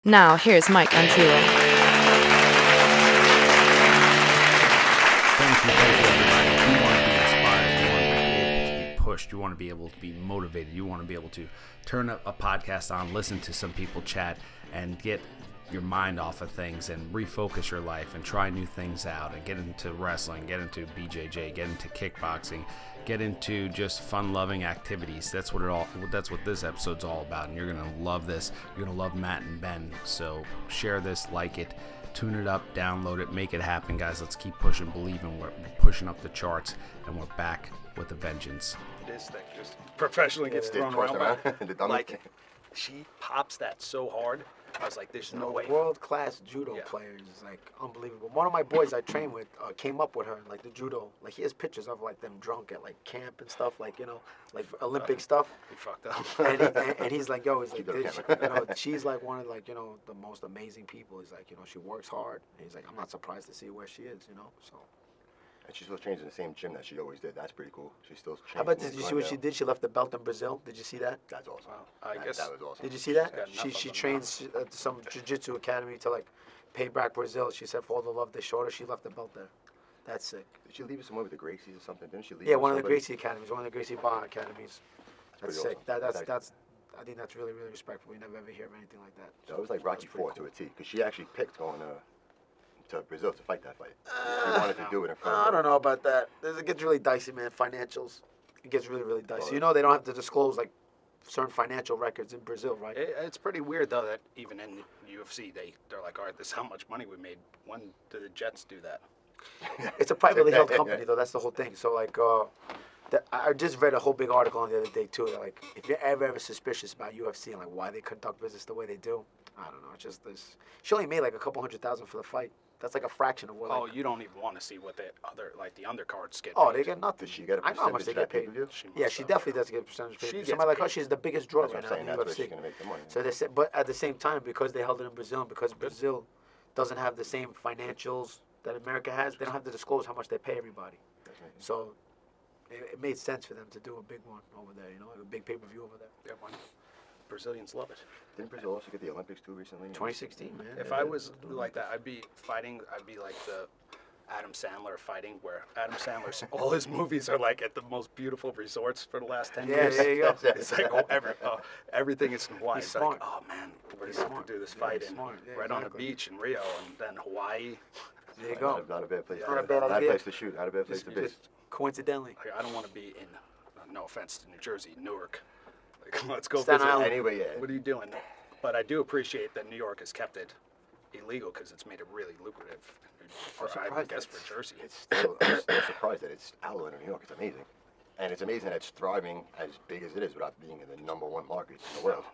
Now, here's Mike Andreula. Thank you, everybody. If you want to be inspired, you want to be able to be pushed, you want to be able to be motivated, you want to be able to turn a podcast on, listen to some people chat, and get your mind off of things and refocus your life and try new things out and get into wrestling, get into BJJ, get into kickboxing, get into just fun-loving activities. That's what this episode's all about, and you're gonna love this. You're gonna love Matt and Ben. So share this, like it, tune it up, download it, make it happen, guys. Let's keep pushing, believing. We're pushing up the charts, and we're back with a vengeance. This thing just professionally gets thrown around. Like, she pops that so hard. I was like, there's no way. World-class judo players, like, unbelievable. One of my boys I trained with came up with her, like, the judo. Like, he has pictures of, like, them drunk at, like, camp and stuff, like, you know, like, Olympic stuff. He fucked up. And he's like, yo, he's like, she's, like, one of, like, you know, the most amazing people. He's like, you know, she works hard. And he's like, I'm not surprised to see where she is, you know, so. And she still trains in the same gym that she always did. That's pretty cool. She still trains. How about this? Did you see what she did? She left the belt in Brazil. Did you see that? That's awesome. I guess that was awesome. Did you see that? She trains at some jiu-jitsu academy to, like, pay back Brazil. She said for all the love they showed her, she left the belt there. That's sick. Did she leave it somewhere with the Gracies or something? Didn't she leave? Yeah, one of the Gracie academies, one of the Gracie Bar academies. That's sick. Awesome. That's. I think that's really, really respectful. You never ever hear of anything like that. So it was like Rocky IV to a T, because she actually picked going to Brazil to fight that fight. She wanted to do it in front of I don't know about that. It gets really dicey, man. Financials. It gets really, really dicey. You know they don't have to disclose, like, certain financial records in Brazil, right? It's pretty weird, though, that even in UFC, they're like, all right, this is how much money we made. When do the Jets do that? It's a privately held company, though. That's the whole thing. So, like, I just read a whole big article on the other day, too. That, like, if you're ever suspicious about UFC and, like, why they conduct business the way they do, I don't know. It's just this. She only made, like, a couple $100,000 for the fight. That's like a fraction of what. Oh, you don't even want to see what the undercards get. Oh, paid. they get nothing. Does she get a I know how much they get paid. Yeah, She definitely does get a percentage paid. She gets Somebody like her, paid. she's the biggest draw That's right what I'm now saying. in That's the where she's UFC. gonna make the money. So they said, but at the same time, because they held it in Brazil, and because Brazil doesn't have the same financials that America has, they don't have to disclose how much they pay everybody. So it made sense for them to do a big one over there. You know, a big pay-per-view over there. Yeah, why not? Brazilians love it. Didn't Brazil also get the Olympics too recently? 2016, man. If I was like that, I'd be fighting. I'd be like the Adam Sandler fighting, where Adam Sandler's all his movies are like at the most beautiful resorts for the last 10 years. Yeah, there you go. It's like everything is in Hawaii. He's It's smart. like, oh man, we're just going to do this fight he's smart. Yeah, right on the exactly. beach in Rio, and then Hawaii. There you go. Not a bad place. Not a bad Not a idea. place to shoot. Not a bad place to be. Just coincidentally. Like, I don't want to be in. No offense to New Jersey, Newark. Like, let's go Staten visit. Island. Anyway, yeah. What are you doing? But I do appreciate that New York has kept it illegal because it's made it really lucrative. I guess for Jersey. I'm still surprised that it's outlawed in New York. It's amazing. And it's amazing that it's thriving as big as it is without being in the #1 market in the world.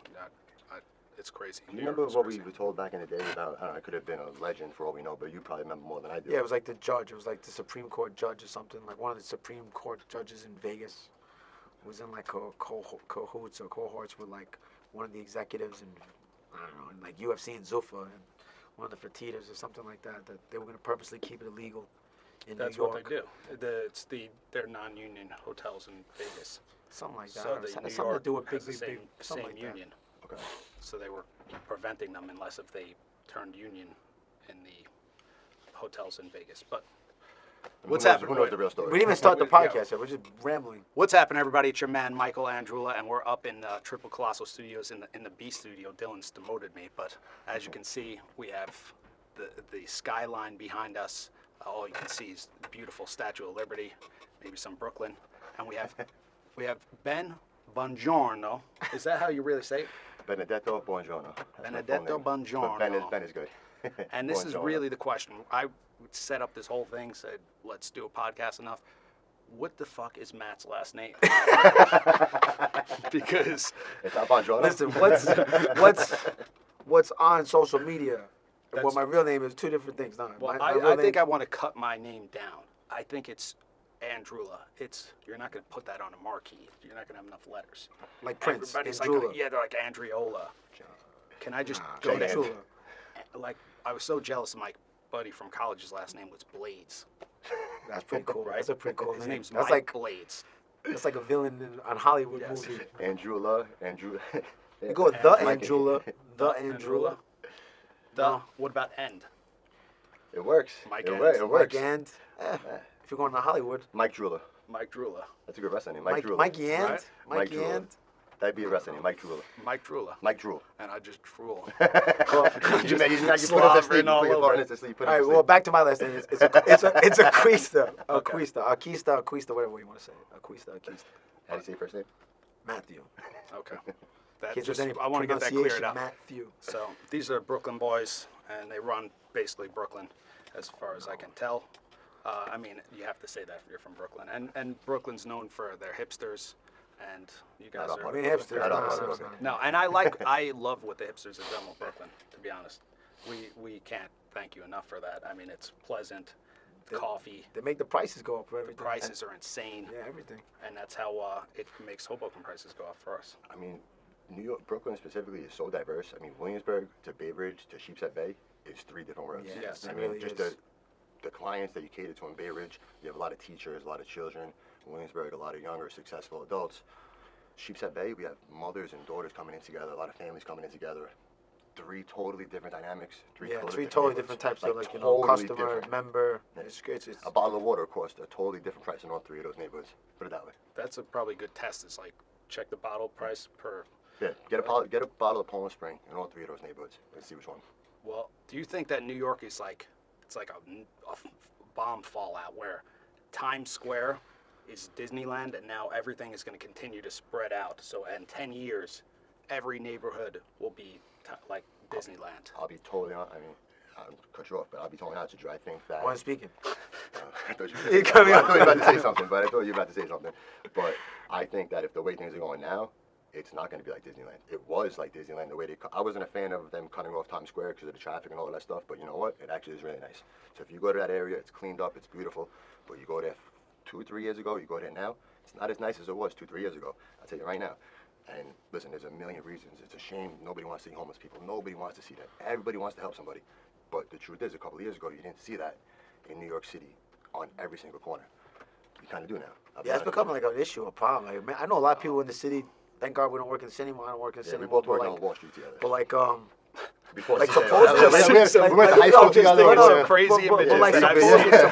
It's crazy. Do you remember what we were told back in the day about, I don't know, it could have been a legend for all we know, but you probably remember more than I do. Yeah, it was like the judge. It was like the Supreme Court judge or something. Like one of the Supreme Court judges in Vegas was in like cahoots or cohorts with like one of the executives and I don't know, in like UFC and Zuffa and one of the Fertitas or something like that. That they were going to purposely keep it illegal in That's New York. what they do. They're non-union hotels in Vegas. Something like that. So the New something York to do with has big, the big, same something like union. Okay. So they were preventing them unless if they turned union in the hotels in Vegas. But what's happening? Who knows the real that. story? We didn't even start the podcast yet. We're just rambling. What's happening, everybody? It's your man Michael Andreula, and we're up in Triple Colossal Studios in the B studio. Dylan's demoted me, but as you can see, we have the skyline behind us. All you can see is the beautiful Statue of Liberty, maybe some Brooklyn, and we have Ben Bongiorno. Is that how you really say it? Benedetto Bongiorno. That's my full Benedetto name. Bongiorno. But Ben is good. And this is Bongiorno. really the question. I set up this whole thing, said, let's do a podcast enough. What the fuck is Matt's last name? Because It's not Bongiorno. Listen, what's on social media? And what my real name is two different things. No, well, my real I think name- I want to cut my name down. I think it's Andreula. You're not going to put that on a marquee. You're not going to have enough letters. like Prince. Everybody's Andreula. like, yeah, they're like Andreola. Can I just Nah, go Jane there? Andreula. Like, I was so jealous of my buddy from college's last name was Blades. That's pretty cool. Right? That's a pretty cool His name. name's That's Mike like Blades. that's like a villain on Hollywood Yes. movie. Andrew. You go with the Mike- Andreula, the Andreula. What about end? It works. Mike it, Ends. works. It works. Mike and if you're going to Hollywood, Mike Drula. Mike Drula. That's a good wrestling name. Mike Drula. Mikey and Right? Mikey Mike Drula. and. That'd be a wrestling name. Mike Drula. Mike Drula. Mike Drool. And I just drool. You put it to sleep. You slobbering all put your over. partner to sleep. Put it All right, to well, sleep. back to my last name. It's Aquista. Okay. Aquista, whatever you want to say. Aquista. How do you say your first name? Matthew. Okay. That Kids just, with any I want to get that cleared pronunciation, up. Matthew. So these are Brooklyn boys, and they run basically Brooklyn, as far as I can tell. I mean, you have to say that if you're from Brooklyn, and Brooklyn's known for their hipsters, and you guys Not are. I mean, hipsters. I don't no. know. No, and I love what the hipsters have done with Brooklyn. To be honest, we can't thank you enough for that. I mean, it's pleasant, coffee. They make the prices go up for The everything. prices are insane, Yeah, everything. and that's how it makes Hoboken prices go up for us. I mean, New York, Brooklyn specifically is so diverse. I mean, Williamsburg to Bay Bridge to Sheepshead Bay is 3 different worlds. Yeah, Yes, I it mean, really just is. the clients that you cater to in Bay Ridge, you have a lot of teachers, a lot of children. In Williamsburg, a lot of younger, successful adults. Sheepshead Bay, we have mothers and daughters coming in together, a lot of families coming in together. 3 totally different dynamics. Three totally totally neighborhoods. different types of totally customer, different. member. Yeah. It's A bottle of water costs a totally different price in all 3 of those neighborhoods. Put it that way. That's a probably good test. Is like check the bottle price per. Yeah, get a bottle of Poland Spring in all 3 of those neighborhoods and see which one. Well, do you think that New York is like it's like a bomb fallout where Times Square is Disneyland, and now everything is going to continue to spread out. So in 10 years, every neighborhood will be like Disneyland. I'll be totally honest. I mean, I'll cut you off, but I'll be totally honest with you. I think that. one speaking. I thought you You cut me I off. thought you were about to say something, but I thought you were about to say something. But I think that if the way things are going now, it's not going to be like Disneyland. It was like Disneyland the way they. I wasn't a fan of them cutting off Times Square because of the traffic and all of that stuff. But you know what? It actually is really nice. So if you go to that area, it's cleaned up, it's beautiful. But you go there 2 or 3 years ago, you go there now, it's not as nice as it was 2 or 3 years ago. I'll tell you right now. And listen, there's a million reasons. It's a shame nobody wants to see homeless people. Nobody wants to see that. Everybody wants to help somebody. But the truth is, a couple of years ago, you didn't see that in New York City on every single corner. You kind of do now. I'll be Yeah, it's honest with becoming like an issue, a problem. Like, man, I know a lot of people in the city. Thank God we don't work in the city anymore. I don't work in the you. city Yeah, we anymore. both worked But on like, Wall Street together. but like, Before like CJ, supposedly, we went to high school together. so yeah. crazy but, images but like that I've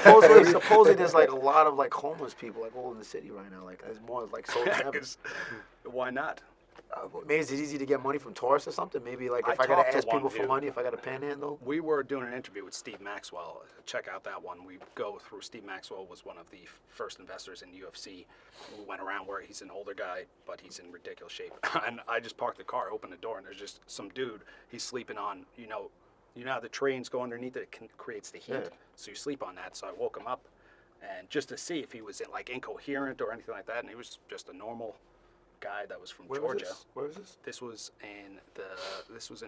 supposedly, seen. supposedly, there's like a lot of like homeless people like all in the city right now. Like there's more like so than ever. 'Cause why not? Maybe it's easy to get money from tourists or something. Maybe like if I I gotta talked to ask one people for dude. money, if I gotta panhandle. We were doing an interview with Steve Maxwell. Check out that one. We go through. Steve Maxwell was one of the first investors in UFC. We went around where he's an older guy, but he's in ridiculous shape. And I just parked the car, opened the door, and there's just some dude. He's sleeping on, you know how the trains go underneath it, creates the heat. Yeah. So you sleep on that. So I woke him up, and just to see if he was like incoherent or anything like that, and he was just a normal guy that was from Georgia. Where was this? This was in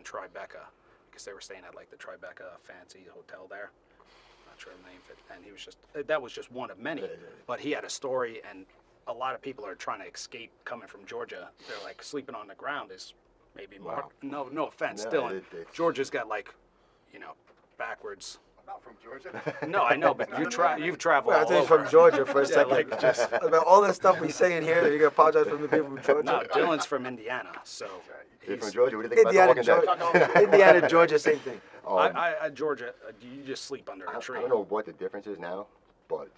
Tribeca, because they were staying at like the Tribeca fancy hotel there. Not sure the name of it. And he was that was just one of many. But he had a story, and a lot of people are trying to escape coming from Georgia. They're like sleeping on the ground is maybe more. Wow. No offense, No, Dylan. it's- Georgia's got like, backwards. I'm not from Georgia. No, I know, but you've traveled Well, I all think he's over. from Georgia for a second. like just About all that stuff we say in here, you're gonna apologize from the people from Georgia. no. Dylan's from Indiana, so You're from he's. Georgia. What do you think about Indiana, The Walking Dead? Georgia, Indiana, Georgia, same thing. Georgia, do you just sleep under a I tree? don't know what the difference is now, but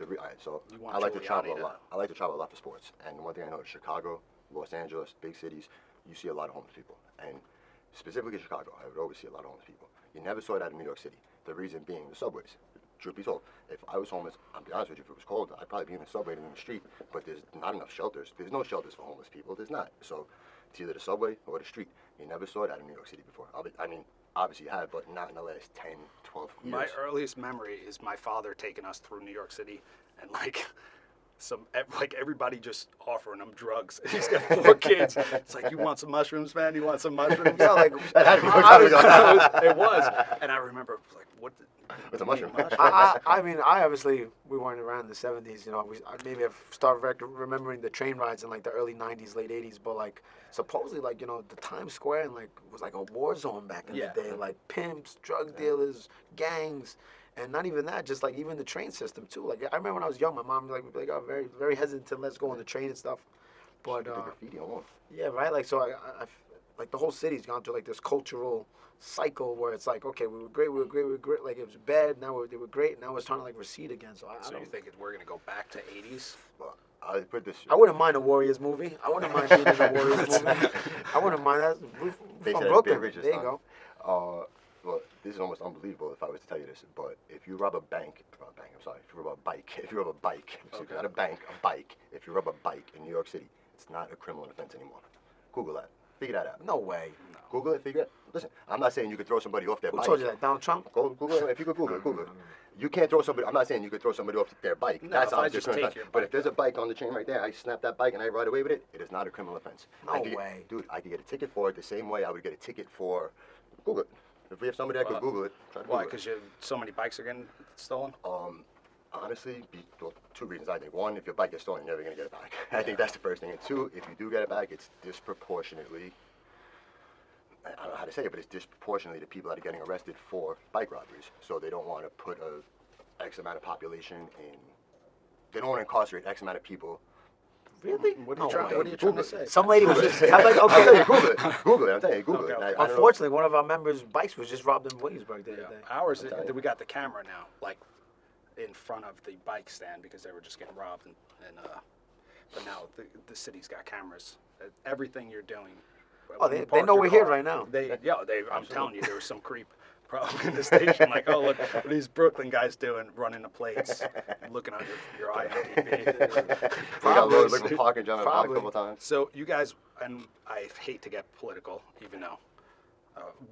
so You want I like to travel Giuliani a lot. I like to travel a lot for sports. And one thing I know is Chicago, Los Angeles, big cities, you see a lot of homeless people. And specifically Chicago, I would always see a lot of homeless people. You never saw that in New York City. The reason being the subways. Truth be told, if I was homeless, I'll be honest with you, if it was cold, I'd probably be in the subway than in the street. But there's not enough shelters. There's no shelters for homeless people. There's not. So it's either the subway or the street. You never saw that in New York City before. I mean, obviously you have, but not in the last 10, 12 years. My earliest memory is my father taking us through New York City, and like everybody just offering him drugs. He's got 4 kids. It's like, you want some mushrooms, man? You want some mushrooms? Yeah, like That had to be what it was. And I remember like, what? With a mushroom. I mean, I obviously we weren't around in the '70s. I maybe have started remembering the train rides in like the early '90s, late '80s. But like supposedly, like the Times Square and like was like a war zone back in Yeah. the day. Like pimps, drug dealers, gangs, and not even that. Just like even the train system too. Like I remember when I was young, my mom would be like, oh, very very hesitant to let's go on the train and stuff. But The graffiti alone. yeah, right. Like so, like the whole city's gone through like this cultural cycle where it's like, okay, we were great, like it was bad, now they were great, now it's trying to like recede again. So I So don't. you think we're gonna go back to 80s? Well, I put this. I wouldn't mind a Warriors movie. I wouldn't mind being in a Warriors movie. I wouldn't mind that. We're They from said Brooklyn. Big Rich's There you son. go. Well, this is almost unbelievable if I was to tell you this, but if you rob a bank, I'm sorry, if you rob a bike, so Okay. not a bank, a bike, if you rob a bike in New York City, it's not a criminal offense anymore. Google that. Figure that out. No way. Google it, figure it. Listen, I'm not saying you could throw somebody off their Who bike. told you that? Donald Trump? Go Google it. If you could Google it, Google it. You can't throw somebody. I'm not saying you could throw somebody off their bike. No, That's if I obviously just a criminal take your offense. But bike if there's a bike on the chain right there, I snap that bike and I ride away with it. It is not a criminal offense. No I could way. Dude, I could get a ticket for it the same way I would get a ticket for. Google it. If we have somebody that could Google it, try to Why? Google it. Because so many bikes are getting stolen. Honestly, well, two reasons I think. One, if your bike gets stolen, you're never gonna get it back. I think that's the first thing. And two, if you do get it back, it's disproportionately. I don't know how to say it, but it's disproportionately to people that are getting arrested for bike robberies. So they don't want to put a X amount of population in. They don't want to incarcerate X amount of people. Really? What are No you trying? way. What are you trying to say? Some lady was just. I'm like, I'm telling you, okay. Google it. Google it. I'm telling you, Google Okay, it. okay. I don't know. Unfortunately, one of our members' bikes was just robbed in Williamsburg the other day. Ours, I'm telling you. we got the camera now, like in front of the bike stand because they were just getting robbed, but now the city's got cameras. Everything you're doing. Oh, when you they park know your we're here car, right now. I'm telling you, there was some creep probably in the station. Like, oh, look, what are these Brooklyn guys doing, running the plates, looking on your IMDb. We got loaded liquor parking, John, a Probably. couple times. So you guys, and I hate to get political, even though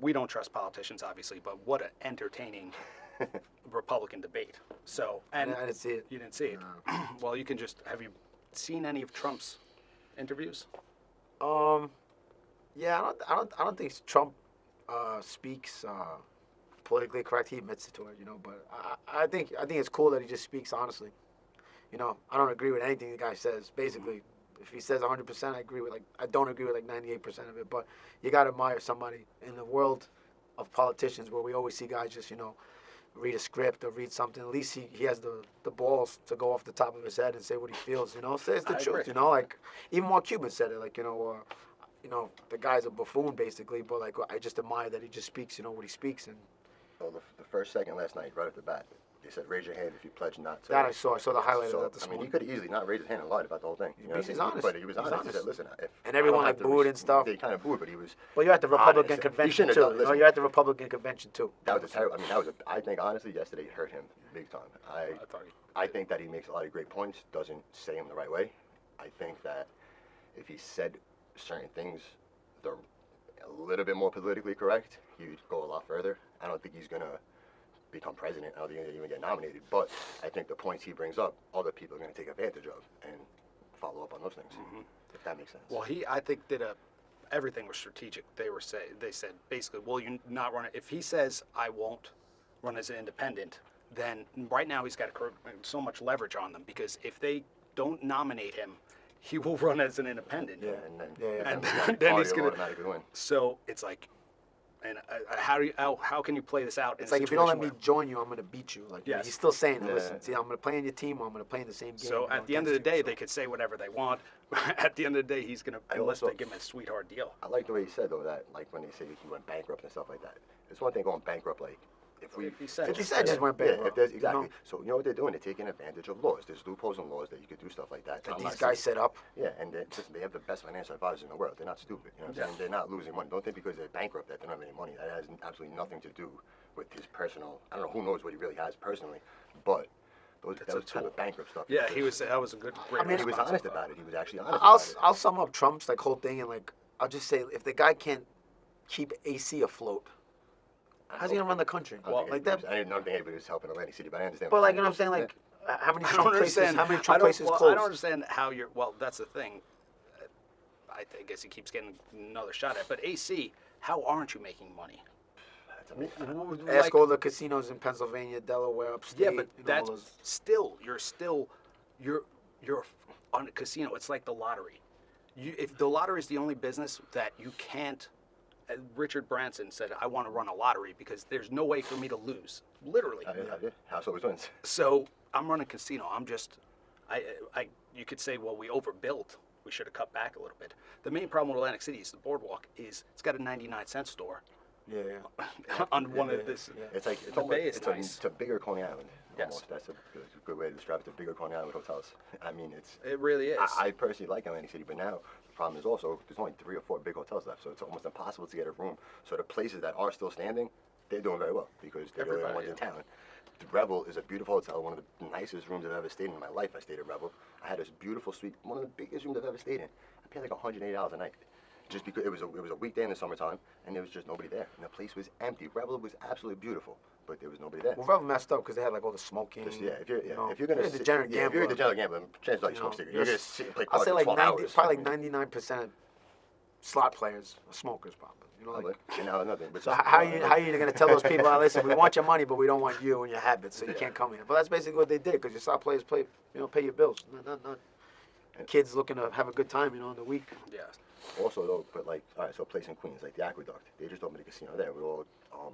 we don't trust politicians, obviously, but what an entertaining Republican debate. So, and I didn't see it. you didn't see it. Well, you can just, have you seen any of Trump's interviews? Yeah, I don't think Trump speaks politically correct. He admits it to it, But I think it's cool that he just speaks honestly. I don't agree with anything the guy says. Basically, if he says 100%, I don't agree with like 98% of it. But you gotta admire somebody in the world of politicians where we always see guys just read a script or read something. At least he has the balls to go off the top of his head and say what he feels. Say it's the I truth. agree. Like even Mark Cuban said it. Like the guy's a buffoon basically, but like I just admire that he just speaks, what he speaks, and Well, the first second last night, right off the bat, they said raise your hand if you pledge not to. that I saw the highlight So, of that this I mean, he morning. could easily not raise his hand and lied about the whole thing. You know what I'm He's saying? honest. But he was He's honest. He honest. said, listen, if And I everyone, don't like, have to booed and stuff. They kind of booed, but he was. Well, you're at the Republican honest. He convention shouldn't too. have done- listen. You're at the Republican convention too. That was a terrible. I mean, I think honestly, yesterday it hurt him big time. I think that he makes a lot of great points. Doesn't say them the right way. I think that if he said certain things, they're a little bit more politically correct, he'd go a lot further. I don't think he's gonna become president. I don't think he's gonna even get nominated. But I think the points he brings up, other people are gonna take advantage of and follow up on those things. If that makes sense. Well, I think everything was strategic. They said basically, will you not run it? If he says I won't run as an independent, then right now he's got so much leverage on them because if they don't nominate him, he will run as an independent. Yeah, and then, Yeah. And the then party he's will gonna. automatically win. So it's like, and how can you play this out? It's in a like if you don't let situation me join you, I'm gonna beat you. Like Yes. he's still saying, Yeah. listen, see, I'm gonna play in your team, or I'm gonna play in the same game. So at the end of the against day, you. they could say whatever they want. At the end of the day, he's gonna unless also- they give him a sweetheart deal. I like the way he said though that like when they say he went bankrupt and stuff like that. It's one thing going bankrupt like if we 50 Cent 50 Cent just went yeah, bankrupt. if there's you exactly. know? So you know what they're doing? They're taking advantage of laws. There's loopholes in laws that you could do stuff like that. That I'm these not guys saying- set up. Yeah, and they have the best financial advisors in the world. They're not stupid. You know what I'm saying? They're not losing money. Don't think because they're bankrupt that they don't have any money. That has absolutely nothing to do with his personal. I don't know who knows what he really has personally, but that was kind of bankrupt stuff. Yeah, that was a great And he was response. honest about it. He was actually honest I'll about it. I'll sum up Trump's like whole thing and like I'll just say if the guy can't keep AC afloat, how's he gonna run the country? I don't think Like that. I didn't think anybody was helping Atlantic City, but I understand. But what like you you're know what I'm saying? saying. Like how many I don't Trump places? understand. How many I Trump don't- places well, closed? I don't understand how you're. Well, that's the thing. I guess he keeps getting another shot at. But AC, how aren't you making money? That's amazing. Ask Like- all the casinos in Pennsylvania, Delaware, upstate. Yeah, but you know, that's all those- you're on a casino. It's like the lottery. If the lottery is the only business that you can't, Richard Branson said, I want to run a lottery because there's no way for me to lose, literally. House always wins. So I'm running a casino. I'm just, you could say, well, we overbuilt we should have cut back a little bit. The main problem with Atlantic City is the boardwalk is it's got a 99-cent store Yeah, on one of this. It's like The bay is nice. it's a bigger Coney Island. Yes. Almost. That's a good way to describe it. It's a bigger Coney Island with hotels. I mean, It really is. I personally like Atlantic City, but now the problem is also there's only 3 or 4 big hotels left, so it's almost impossible to get a room. So the places that are still standing, they're doing very well because they're the only Everybody, ones in town. The Revel is a beautiful hotel, one of the nicest rooms I've ever stayed in my life. I stayed at Revel. I had this beautiful suite, one of the biggest rooms I've ever stayed in. I paid like $180 a night, just because it was a weekday in the summertime, and there was just nobody there, and the place was empty. Revel was absolutely beautiful, but there was nobody there. Well, Revel messed up because they had like all the smoking. Just, if you're if gonna a sit- degenerate if you're a gambler, degenerate gambler, chances are you you smoke know, cigarettes. You're gonna sit and play I'll cards say for like 12 hours. probably like 99% of slot players are smokers, probably. You know, Probably. like, And now nothing. But so how are you going to tell those people, "Oh, listen, we want your money, but we don't want you and your habits, so you can't come here." But that's basically what they did because your slot players pay your bills, not kids looking to have a good time, in the week. Yeah. Also though, but like, all right, so a place in Queens, like the Aqueduct, they just opened a casino there with all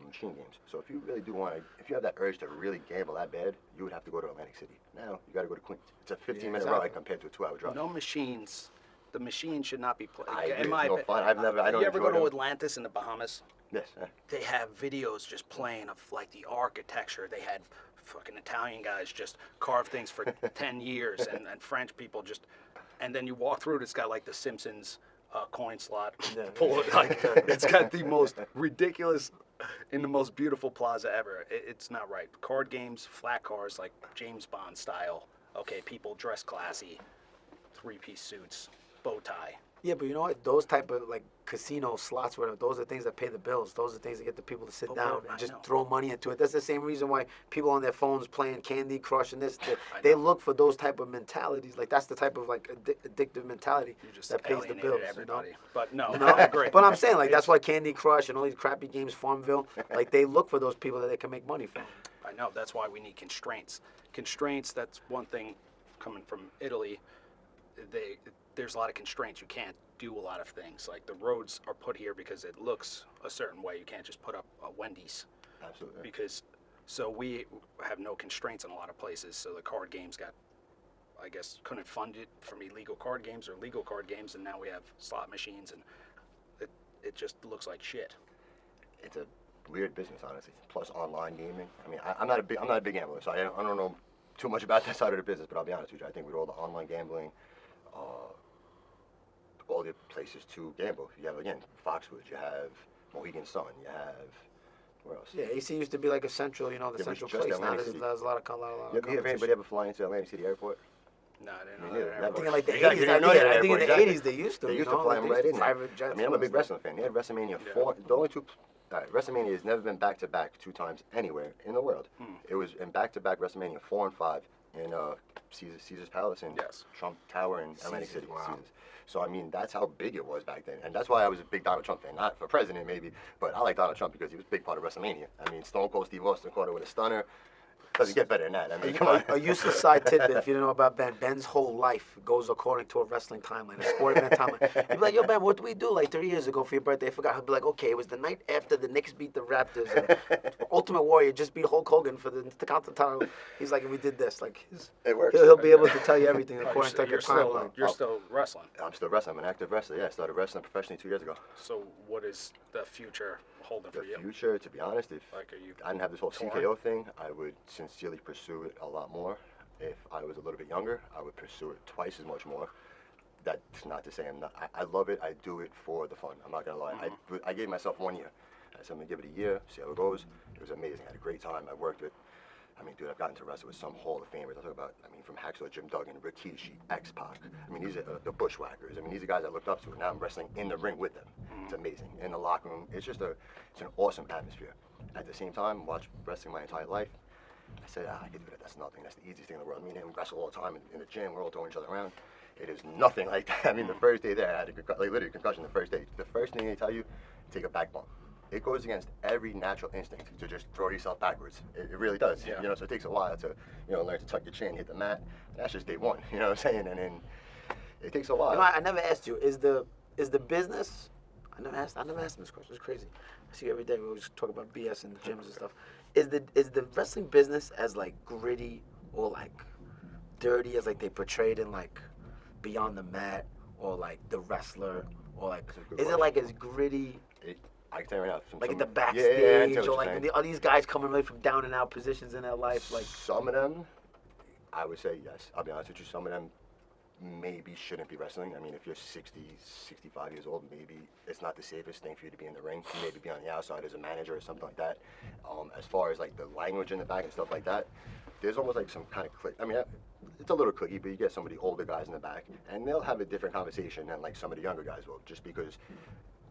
machine games. So if you really do want to, if you have that urge to really gamble that bad, you would have to go to Atlantic City. Now you got to go to Queens. It's a 15-minute exactly. ride compared to a 2-hour drive. No machines. The machines should not be played. I agree, it's no fun. I don't You ever go enjoy to them. Atlantis in the Bahamas? Yes. They have videos just playing of like the architecture. They had fucking Italian guys just carve things for 10 years and French people just, and then you walk through it, it's got like the Simpsons coin slot. Yeah. Pull it, like, it's got the most ridiculous in the most beautiful plaza ever. It's not right. Card games, flat cars, like James Bond style. Okay, people dress classy, 3-piece suits, bow tie. Yeah, but you know what? Those type of like casino slots, whatever, those are things that pay the bills. Those are things that get the people to sit But down I and just know. throw money into it. That's the same reason why people on their phones playing Candy Crush and this. I They know. look for those type of mentalities. Like that's the type of like addictive mentality You just that pays the alienated bills. everybody. But no, You know? I agree. But I'm saying like that's why Candy Crush and all these crappy games, Farmville, like they look for those people that they can make money from. I know, that's why we need constraints. Constraints, that's one thing coming from Italy. There's a lot of constraints. You can't do a lot of things. Like the roads are put here because it looks a certain way. You can't just put up a Wendy's Absolutely. because, so we have no constraints in a lot of places. So the card games got, I guess, couldn't fund it from illegal card games or legal card games, and now we have slot machines, and it just looks like shit. It's a weird business, honestly. Plus online gaming. I mean, I'm not a big gambler, so I don't know too much about that side of the business. But I'll be honest with you, I think with all the online gambling, all the places to gamble. You have again Foxwoods. You have Mohegan Sun. You have where else? Yeah, AC used to be like a central, the was central just place. Now Atlantic there's City. a lot of You ever hear of competition. anybody ever fly into Atlantic City Airport? No, I didn't Me know neither. that. Never. I think in like the Exactly, 80s, you I know think, that I think in the airport, 80s they used to. They used you to know, fly like, them they right used in. to private jets. I mean, I'm a big wrestling fan. They had WrestleMania 4. The only two. WrestleMania has never been back-to-back 2 times anywhere in the world. It was in back-to-back WrestleMania 4 and 5 in Caesar's Palace and Yes. Trump Tower in Atlantic Caesars, City. wow. Caesars. So I mean, that's how big it was back then, and that's why I was a big Donald Trump fan. Not for president maybe, but I like Donald Trump because he was a big part of WrestleMania. I mean, Stone Cold Steve Austin caught it with a stunner. Doesn't get better than that. I mean, come on. A useless side tidbit, if you don't know about Ben. Ben's whole life goes according to a wrestling timeline, a sporting event timeline. You'd be like, yo, Ben, what did we do like 3 years ago for your birthday? I forgot. He'll be like, okay, it was the night after the Knicks beat the Raptors. And Ultimate Warrior just beat Hulk Hogan for the Intercontinental title. He's like, and we did this. Like, It works. he'll be able to tell you everything Oh, according to your timeline. You're still wrestling. I'm still wrestling. I'm an active wrestler. Yeah, I started wrestling professionally 2 years ago. So what is the future holding The for you? future, to be honest, if Like, are you I didn't have this whole torn? CKO thing, I would sincerely pursue it a lot more. If I was a little bit younger, I would pursue it twice as much more. That's not to say I'm not. I love it. I do it for the fun. I'm not gonna lie. I gave myself 1 year. I said I'm gonna give it a year, see how it goes. It was amazing. I had a great time. I worked with. I mean, dude, I've gotten to wrestle with some Hall of Famers. I talk about, from Hacksaw Jim Duggan, Rikishi, X-Pac. I mean, these are the Bushwhackers. I mean, these are guys I looked up to, and now I'm wrestling in the ring with them. It's amazing. In the locker room, it's an awesome atmosphere. At the same time, watched wrestling my entire life. I said, I can do that. That's nothing. That's the easiest thing in the world. Me and him wrestle all the time in the gym. We're all throwing each other around. It is nothing like that. I mean, the first day there, I had literally concussion the first day. The first thing they tell you, take a back bump. It goes against every natural instinct to just throw yourself backwards. It really does. Yeah. So it takes a while to, learn to tuck your chin, hit the mat. That's just day one. You know what I'm saying? And then it takes a while. I never asked you, is the business, I never asked him this question, it's crazy. I see you every day, we always talk about BS in the gyms and stuff. Is the wrestling business as like gritty or like dirty as like they portrayed in like Beyond the Mat or like the wrestler, or like That's a good is it question. like as gritty? I can tell you right now. Like at the I backstage, get what or you're like saying. are these guys coming really from down and out positions in their life? Like, some of them, I would say yes. I'll be honest with you. Some of them maybe shouldn't be wrestling. I mean, if you're 60, 65 years old, maybe it's not the safest thing for you to be in the ring. Maybe be on the outside as a manager or something like that. As far as like the language in the back and stuff like that, there's almost like some kind of click. I mean, it's a little clicky, but you get some of the older guys in the back, and they'll have a different conversation than like some of the younger guys will, just because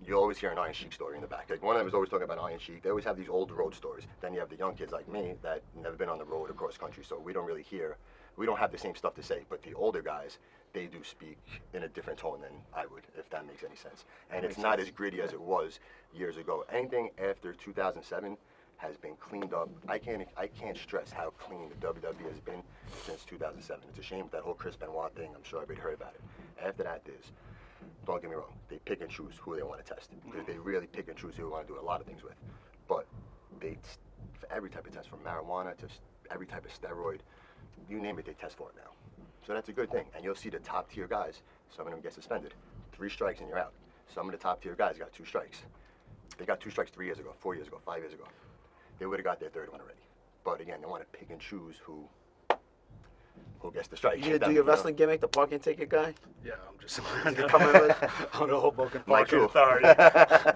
you always hear an Iron Sheik story in the back. Like one of them is always talking about Iron Sheik. They always have these old road stories. Then you have the young kids like me that never been on the road across country, so we don't really hear. We don't have the same stuff to say. But the older guys, they do speak in a different tone than I would, if that makes any sense. And it's not as gritty as it was years ago. Anything after 2007 has been cleaned up. I can't stress how clean the WWE has been since 2007. It's a shame that whole Chris Benoit thing. I'm sure everybody heard about it. After that, don't get me wrong, they pick and choose who they want to test. Because they really pick and choose who they want to do a lot of things with. But for every type of test, from marijuana to every type of steroid, you name it, they test for it now. So that's a good thing. And you'll see the top tier guys, some of them get suspended. 3 strikes and you're out. Some of the top tier guys got 2 strikes. They got 2 strikes 3 years ago, 4 years ago, 5 years ago. They would have got their 3rd one already. But again, they want to pick and choose who gets the strike. you gonna do your wrestling gimmick, the parking ticket guy? Yeah, I'm just Come in with, on the Hoboken Mike Parking Tool. Authority.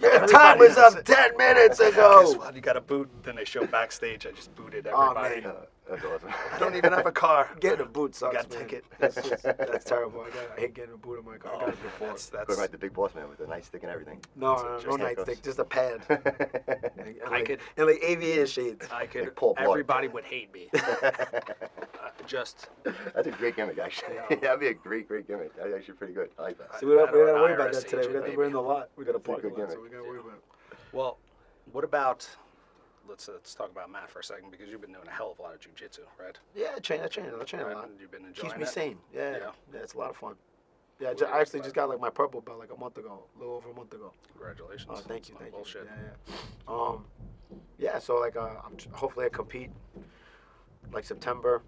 your time was up 10 minutes Guess ago. what? You got to boot. Then they show backstage. I just booted Oh, everybody. man. That's awesome. I don't even have a car. Getting a boot sucks, Got a man. ticket. That's terrible. I hate getting a boot in my car. I got it before. Going right to Big Boss Man with the nightstick and everything. No, Just no handcuffs. nightstick, just a pad. I and like aviator shades. I could. Like Paul Blart. Everybody would hate me. Just. That's a great gimmick, actually. Yeah. That'd be a great gimmick. That's actually pretty good. I like that. See, we don't Or gotta worry an about IRS that today. agent, We're in maybe. the lot. We got a That's a parking good lot, so gimmick. we gotta worry about it. Well, what about? Let's talk about Matt for a second because you've been doing a hell of a lot of jujitsu, right? Yeah, I train a lot. And you've been enjoying Keeps me it? sane. Yeah, Yeah. yeah, it's a lot of fun. Yeah, I actually just got like my purple belt like a month ago, a little over a month ago. Congratulations. Oh, thank you, It's not thank bullshit. you. Yeah. So like, hopefully I compete like September,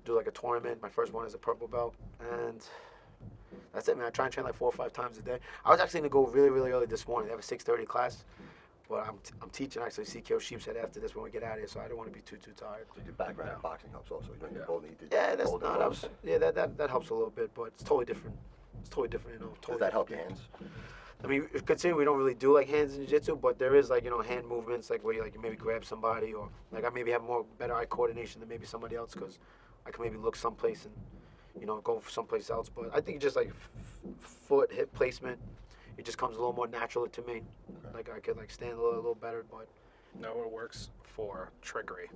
do like a tournament. My first one is a purple belt, and that's it, man. I try and train like 4 or 5 times a day. I was actually gonna go really, really early this morning. They have a 6:30 class, but I'm teaching actually CKO Sheepshead after this when we get out of here, so I don't want to be too tired. Your background in boxing helps also. You don't need Yeah. both need to Yeah, that's hold the not. gloves. That helps a little bit, but it's totally different. It's totally different, you know. Totally Does that help different your game. hands? I mean, considering we don't really do like hands in jiu-jitsu, but there is like, you know, hand movements like where you like you maybe grab somebody, or like I maybe have better eye coordination than maybe somebody else because I can maybe look someplace and, you know, go for someplace else. But I think just like foot hip placement, it just comes a little more natural to me. Like I could like stand a little better, but No, it works for trickery.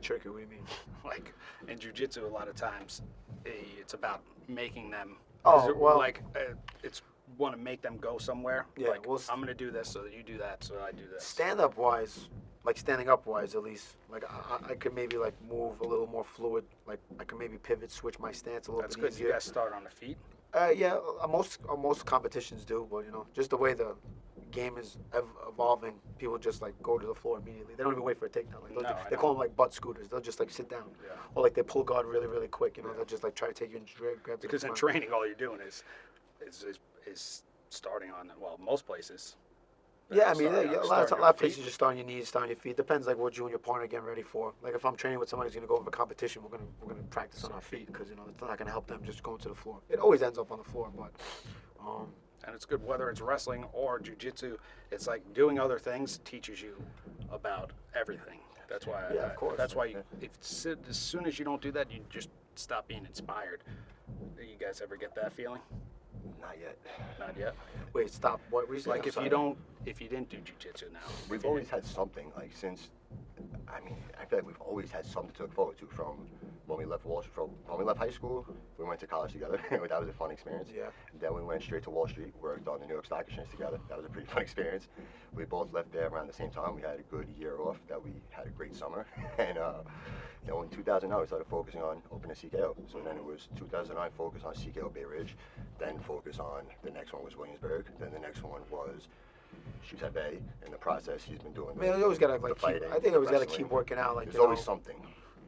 tricky. What do you mean? Like in jujitsu, a lot of times, it's about making them. Oh, well- like it's want to make them go somewhere. Yeah, like well, I'm gonna do this, so that you do that, so I do this. Stand up wise, like standing up wise at least, like I could maybe like move a little more fluid. Like I could maybe pivot, switch my stance a little That's bit good. easier. You guys start on the feet. Yeah, most competitions do, but you know, just the way the game is evolving, people just like go to the floor immediately. They don't even wait for a takedown. Like, No, I they call them like butt scooters. They'll just like sit down, Yeah. or like they pull guard really, really quick. You know, they'll just like try to take you and grab. Because in training, all you're doing is starting on most places. Yeah, I mean, Starting a on- lot of starting on places feet. just start on your knees, start on your feet. Depends like what you and your partner are getting ready for. Like if I'm training with somebody who's gonna go over a competition, we're gonna practice on our feet because you know it's not gonna help them just going to the floor. It always ends up on the floor, but And it's good whether it's wrestling or jujitsu. It's like doing other things teaches you about everything. That's why. Yeah, of course. That's why as soon as you don't do that, you just stop being inspired. Do you guys ever get that feeling? Not yet. Not yet. wait, stop. What were you saying? Like I'm if sorry. you didn't do jujitsu now. We've always had something, like since, I mean, I feel like we've always had something to look forward to from when we left Wall Street. From when we left high school, we went to college together. That was a fun experience. Yeah. Then we went straight to Wall Street, worked on the New York Stock Exchange together. That was a pretty fun experience. We both left there around the same time. We had a good year off. That we had a great summer. And then in 2009, we started focusing on opening CKO. So then it was 2009, focus on CKO Bay Ridge. Then focus on, the next one was Williamsburg. Then the next one was Sheepshead Bay. In the process, he's been doing I mean, you always gotta the like keep. fighting, I think you always gotta wrestling. keep working out. Like There's you know, always something.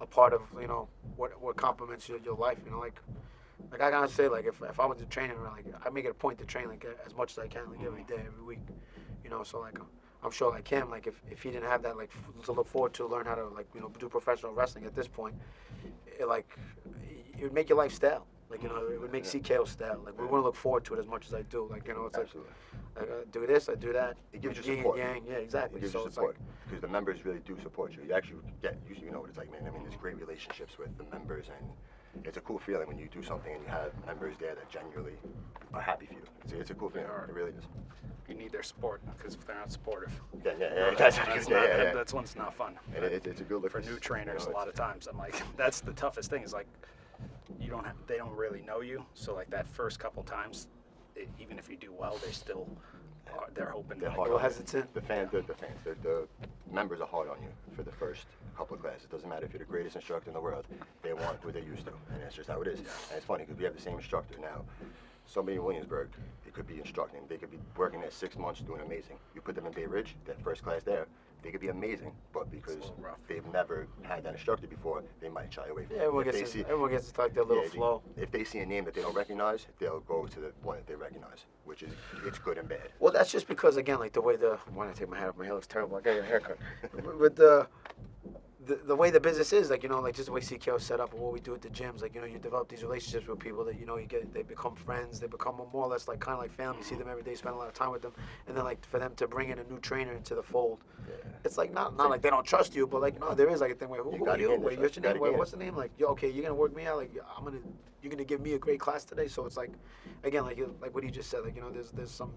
a part of you know what complements your life. You know, like Like I gotta say, like if I was to train, like I make it a point to train like as much as I can, like every day, every week, you know. So like I'm sure like him, like if he didn't have that like to look forward to, learn how to like do professional wrestling at this point, it would make your life stale. Like it would make CKO stale. Like we wouldn't look forward to it as much as I do. Like it's Absolutely. like I do this, I do that. It gives you Yin and support. yang. Yeah, exactly. It gives So you it's support like because the members really do support you. You actually get, you know what it's like, man. I mean, there's great relationships with the members, and it's a cool feeling when you do something and you have members there that genuinely are happy for you. It's a cool feeling. It really is. You need their support because if they're not supportive, Yeah. that's when it's not fun. And it's a good look For new trainers, a lot of times I'm like, that's the toughest thing. Is like, they don't really know you, so like that first couple times, even if you do well, they're hoping. They're like, hard Well, on you. hesitant. The members are hard on you for the first couple of classes. It doesn't matter if you're the greatest instructor in the world. They want what they're used to, and that's just how it is. And it's funny because we have the same instructor now. Somebody in Williamsburg, they could be instructing. They could be working there 6 months doing amazing. You put them in Bay Ridge, that first class there, they could be amazing, but because little rough. they've never had that instructor before, they might shy away from Yeah, it. everyone gets like their little flow. If they see a name that they don't recognize, they'll go to the one that they recognize, which is, it's good and bad. Well, that's just because again, like the way when I take my hat off, my hair looks terrible. I got a haircut. With the way the business is, like like just the way CKO is set up and what we do at the gyms, like you develop these relationships with people that they become friends, they become more or less like kind of like family. You see them every day, spend a lot of time with them, and then like for them to bring in a new trainer into the fold, it's like not like they don't trust you, but like there is like a thing where who are you? Wait, what's your name? Wait, what's the name? Like okay, you're gonna work me out. Like you're gonna give me a great class today. So it's like again like what he just said, like there's some.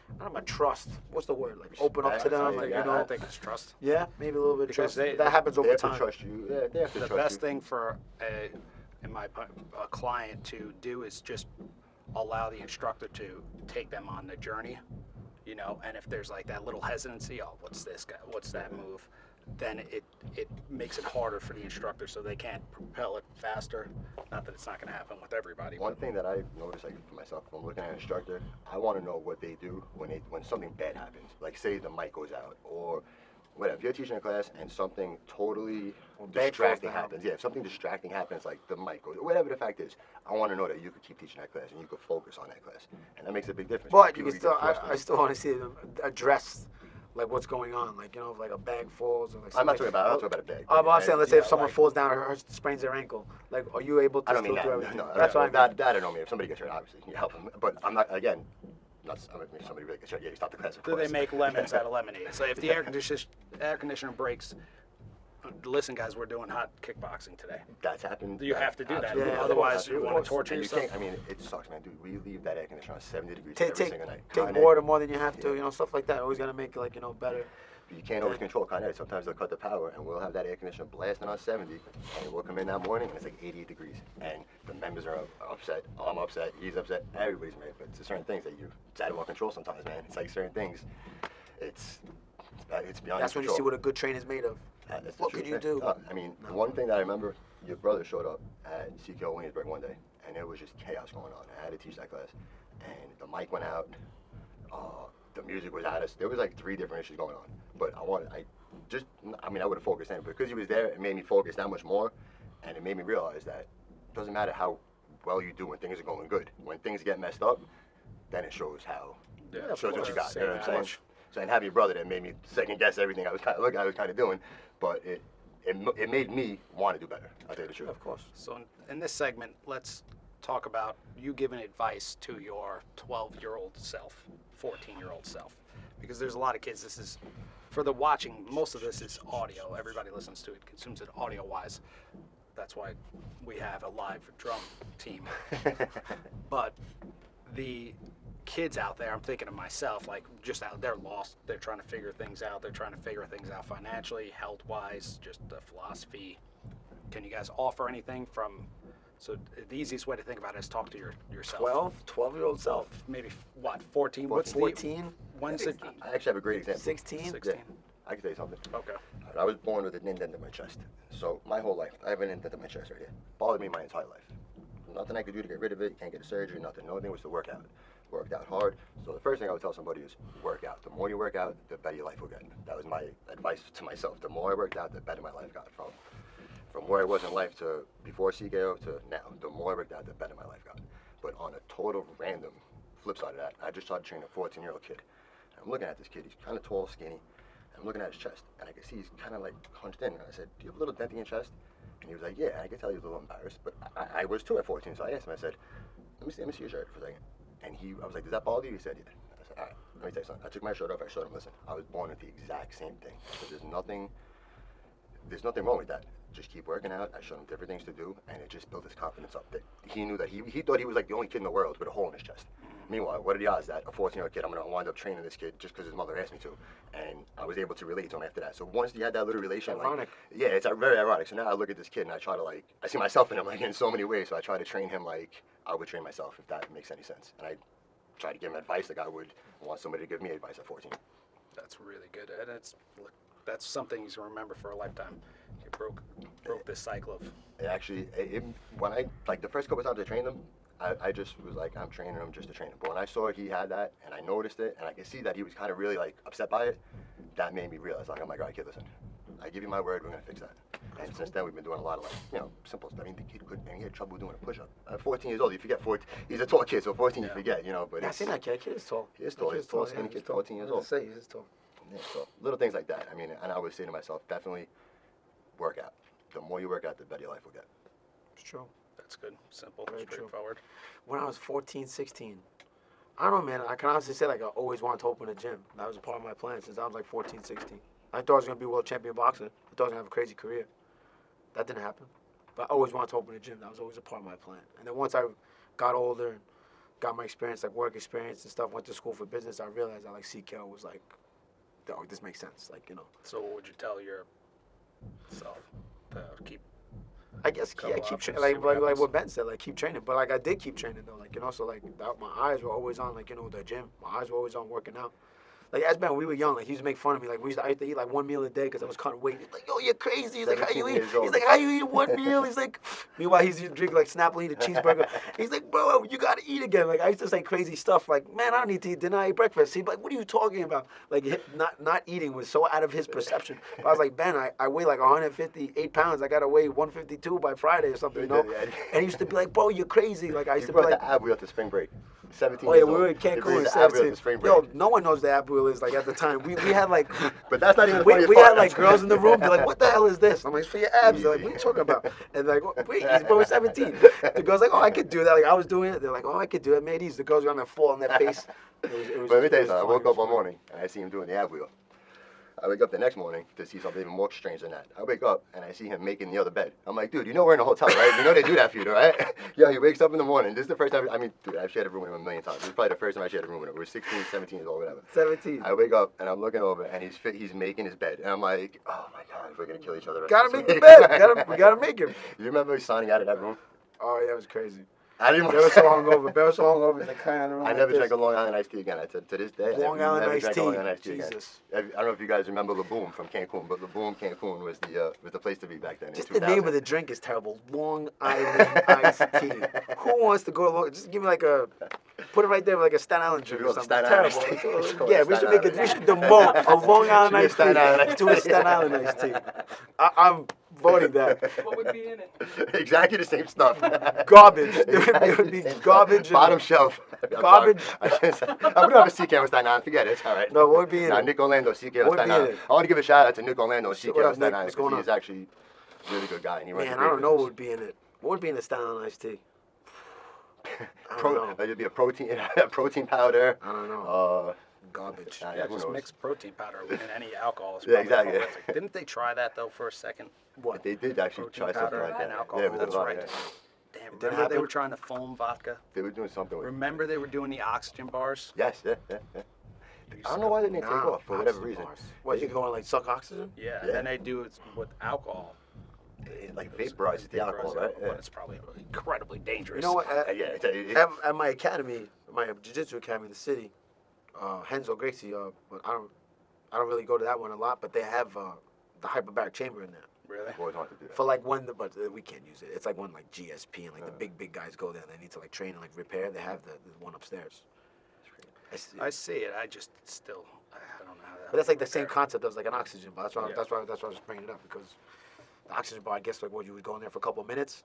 I don't know about trust. What's the word? Like open up to them. Like, I think it's trust. Yeah, maybe a little bit of Because trust. That happens They over have to time. trust you. Yeah, they have to The trust best you. thing for a client to do is just allow the instructor to take them on the journey, and if there's like that little hesitancy, oh, what's this guy, what's that move, then it makes it harder for the instructor, so they can't propel it faster. Not that it's not going to happen with everybody. One thing that I noticed, like for myself, when I'm looking at an instructor, I want to know what they do when something bad happens. Like say the mic goes out or whatever. If you're teaching a class and something totally distracting happens, if something distracting happens, like the mic goes, whatever the fact is, I want to know that you could keep teaching that class and you could focus on that class, and that makes a big difference. But you People can get still, frustrated. I still want to see them address like what's going on, like if like a bag falls or like. I'm not talking about a bag. But I'm saying, let's say if Yeah, someone like- falls down or sprains their ankle, like, are you able to I don't still mean do that. everything? No, That's what I mean. that I don't mean. If somebody gets hurt, obviously you help them. But I'm not again. If somebody really gets hurt, yeah, you stop the class. Of Do course. they make lemons out of lemonade? So if the air conditioner breaks, listen, guys, we're doing hot kickboxing today. That's happened. You have to do that. Yeah, Otherwise, you absolutely. want to torture And you yourself. can't. I mean, it sucks, man, dude. We leave that air conditioner on 70 degrees Take every single night. take water more than you have to, stuff like that. Always gotta make it like better. You can't always control kinetic. Sometimes they'll cut the power, and we'll have that air conditioner blasting on 70, and we'll come in that morning, and it's like 88 degrees, and the members are upset. I'm upset. He's upset. Everybody's mad. But it's certain things that it's out of our control sometimes, man. It's like certain things. It's beyond. That's when you see what a good trainer's made of. That's the What truth, could you man. do? I mean, one thing that I remember, your brother showed up at CKO Williamsburg one day, and there was just chaos going on. I had to teach that class, and the mic went out. The music was at us. There was like 3 different issues going on. But I would have focused in. But because he was there, it made me focus that much more. And it made me realize that it doesn't matter how well you do when things are going good. When things get messed up, then it shows of shows what you got. course. You know what I'm Of saying? course. So and having your brother that made me second guess everything I was kind of doing. But it made me want to do better. I'll tell you the truth. Of course. So in this segment, let's talk about you giving advice to your 12-year-old self, 14-year-old self, because there's a lot of kids. This is for the watching. Most of this is audio. Everybody listens to it, consumes it audio-wise. That's why we have a live drum team. But the kids out there, I'm thinking of myself, like just out, they're lost. They're trying to figure things out. They're trying to figure things out financially, health-wise, just the philosophy. Can you guys offer anything from? So the easiest way to think about it is talk to yourself. 12-year-old self. Maybe what? 14. What's 14? When's it? I actually have a great example. 16? 16. Yeah, I can tell you something. Okay. I was born with an indent in my chest. So my whole life, I have an indent in my chest right here. Bothered me my entire life. Nothing I could do to get rid of it. Can't get a surgery, nothing. The only thing was to work out. Worked out hard. So the first thing I would tell somebody is work out. The more you work out, the better your life will get. That was my advice to myself. The more I worked out, the better my life got. from where I was in life to before CKO to now, the more I worked out, the better my life got. But on a total random flip side of that, I just started training a 14-year-old kid. And I'm looking at this kid. He's kind of tall, skinny. And I'm looking at his chest, and I can see he's kind of like hunched in. And I said, "Do you have a little dent in your chest?" And he was like, "Yeah." And I could tell he was a little embarrassed, but I was too at 14. So I asked him. I said, let me see your shirt for a second." And I was like, "Does that bother you?" He said, "Yeah." I said, "All right, let me tell you something." I took my shirt off. I showed him, "Listen, I was born with the exact same thing. So there's nothing wrong with that. Just keep working out." I showed him different things to do, and it just built his confidence up. That he knew that he thought he was like the only kid in the world with a hole in his chest. Meanwhile, what are the odds that a 14-year-old kid, I'm going to wind up training this kid just because his mother asked me to? And I was able to relate to him after that. So once you had that little relation, Ironic. yeah, it's very ironic. So now I look at this kid and I try to I see myself in him in so many ways. So I try to train him like I would train myself, if that makes any sense. And I try to give him advice like I would want somebody to give me advice at 14. That's really good, and that's something you can remember for a lifetime. You broke this cycle of. When I the first couple times I trained him, I just was like, I'm training him just to train him. But when I saw he had that, and I noticed it, and I could see that he was kind of really upset by it, that made me realize I'm like, all right, kid, listen, I give you my word, we're gonna fix that. And since then, we've been doing a lot of simple stuff. I mean, the kid he had trouble doing a push-up. At 14 years old, you forget. He's a tall kid, so 14 you forget, But Yeah, I seen that kid. Kid is tall. He is tall. He's tall, skinny kid, 14 years old. Say he's tall. Yeah, so little things like that. I mean, and I always say to myself, definitely work out. The more you work out, the better your life will get. It's true. That's good. Simple. Very true. Straightforward. When I was 14, 16, I don't know, man. I can honestly say I always wanted to open a gym. That was a part of my plan since I was 14, 16. I thought I was gonna be a world champion boxer. I thought I was gonna have a crazy career. That didn't happen. But I always wanted to open a gym. That was always a part of my plan. And then once I got older and got my experience, work experience and stuff, went to school for business, I realized that CKO was oh, this makes sense. So what would you tell yourself to keep? I guess keep training, like what Ben said, keep training. But I did keep training though, so my eyes were always on the gym. My eyes were always on working out. As Ben, we were young, he used to make fun of me. I used to eat one meal a day because I was cutting weight. He's like, "Yo, you're crazy." He's like, "How you eat?" He's like, "How you eat one meal?" He's like, meanwhile he's drinking Snapple, eat a cheeseburger. He's like, "Bro, you gotta eat again." I used to say crazy stuff "Man, I don't need to eat dinner. I eat breakfast." He'd be like, "What are you talking about?" Not eating was so out of his perception. But I was like, "Ben, I weigh 158 pounds. I gotta weigh 152 by Friday or something, And he used to be like, "Bro, you're crazy." I used to be like, the ab wheel to spring break. 17 Oh yeah, years we old. were in Cancun. The ab wheel to spring break. Yo, no one knows the ab wheel is at the time. We had But that's not even the we funniest had part. girls in the room. They're like, "What the hell is this?" I'm like, "It's for your abs." They're like, "What are you talking about?" And wait, he's both 17. The girls "Oh, I could do that." I was doing it. They're like, "Oh, I could do it." Man, the girls were on their fall on their face. But let me tell you something. I woke up one morning and I see him doing the ab wheel. I wake up the next morning to see something even more strange than that. I wake up and I see him making the other bed. I'm like, "Dude, we're in a hotel, right? You know they do that for you, right?" Yeah, he wakes up in the morning. This is the first time, dude, I've shared a room with him a million times. This is probably the first time I shared a room with him. We were 16, 17 years old, whatever. 17. I wake up and I'm looking over and he's making his bed. And I'm like, "Oh my God, we're going to kill each other." Gotta make the bed. We gotta make it. You remember signing out of that room? Oh yeah, it was crazy. I didn't They were so hungover. He's crying in the room. I never drank a Long Island iced tea again. To this day, Long I've Island never iced drank a tea. Long Island iced tea Jesus. again. I don't know if you guys remember La Boom from Cancun, but La Boom Cancun was the place to be back then. Just in the 2000. name of the drink is terrible. Long Island iced tea. Who wants to go along? Just give me put it right there with a Staten Island drink or something. Staten It's Island terrible. iced tea. Yeah, we should make it. We should demote a Long Island iced Staten Island iced tea to a tea. Staten Island iced tea. I'm voting that. What would be in it? Exactly the same stuff. Garbage. It would be garbage. Bottom shelf. Garbage. I would have a CK with Staten Island. Forget it. It's all right. No, what would be in it? Nick Orlando, CK with What would Staten be in Island. it? I want to give a shout out to Nick Orlando, CK What with up, Staten Nick? Island, What's going because on? he's actually a really good guy. And he runs Man, a I great don't know what business. would be in it. What would be in the Staten Island iced tea? I don't know. It'd be a protein powder. I don't know. Garbage. Yeah, who just knows? mix protein powder in any alcohol. It's Yeah, probably exactly. horrific. Didn't they try that though for a second? What? They did actually Protein try something powder like that. and alcohol. Yeah, with That's the right. vodka. Damn, didn't remember they happen? were trying to foam vodka? They were doing something with it. Remember they were doing the oxygen bars? Yes, yeah. I don't know why they didn't take off for whatever Oxygen reason. bars. What, you can go and suck oxygen? Yeah, Yeah. and then they do it with alcohol. It vaporizes the alcohol, right? But it's probably incredibly dangerous. You know what? Yeah. At my academy, my jiu-jitsu academy in the city, Henzo Gracie, but I don't really go to that one a lot, but they have the hyperbaric chamber in there. Really? Boys want to do that. For but we can't use it. It's when GSP and the big guys go there and they need to train and repair. They have the one upstairs. I see it. I just still, I don't know how that. But that's the same concept as an oxygen. But that's why Yeah. that's why I was bringing it up because The oxygen bar, I guess, like what you would go in there for a couple of minutes.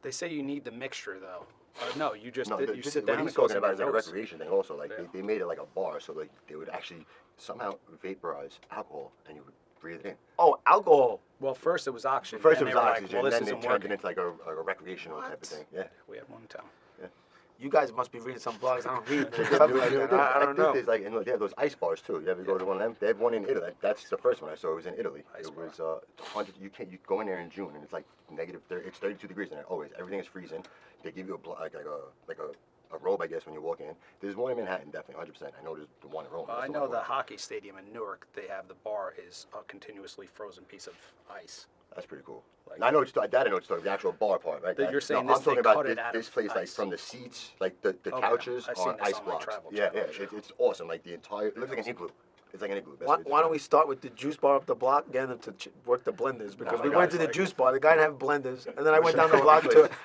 They say you need the mixture though. No, you just No, you sit what down he's and goes talking in about your is like a nose. recreation thing also. Like Yeah. they made it like a bar, so like they would actually somehow vaporize alcohol and you would breathe it in. Oh, alcohol. Well, first it was oxygen. First it and was they were oxygen, Like, well, this then it isn't turned working. it into like a recreational type of thing. Yeah. We had one in town. You guys must be reading some blogs. I don't read You stuff like know, that. I don't think know. there's like, and look, they have those ice bars too. You ever go to one of them? They have one in Italy. That's the first one I saw. It was in Italy. Ice It was 100. You go in there in June and it's like negative. It's 32 degrees in there. Always, everything is freezing. They give you a robe, I guess, when you walk in. There's one in Manhattan, definitely 100%. I know there's the one in Rome. I That's know one the in Rome. hockey stadium in Newark. They have the bar is a continuously frozen piece of ice. That's pretty cool. Like- Now, I know what you're talking. That I know what you're talking. The actual bar part, right? That you're saying I'm this, talking they about cut it out this of place, like ice. from the seats, like the Okay. couches I've seen are this ice on my blocks. travel Yeah, channel. it's awesome. Like the entire, it looks like an igloo. It's like an igloo. Best Why, way to why don't describe we it. start with the juice bar up the block, getting them to work the blenders? Because my we God, went to the like- juice bar, the guy didn't have blenders, and then I went down the block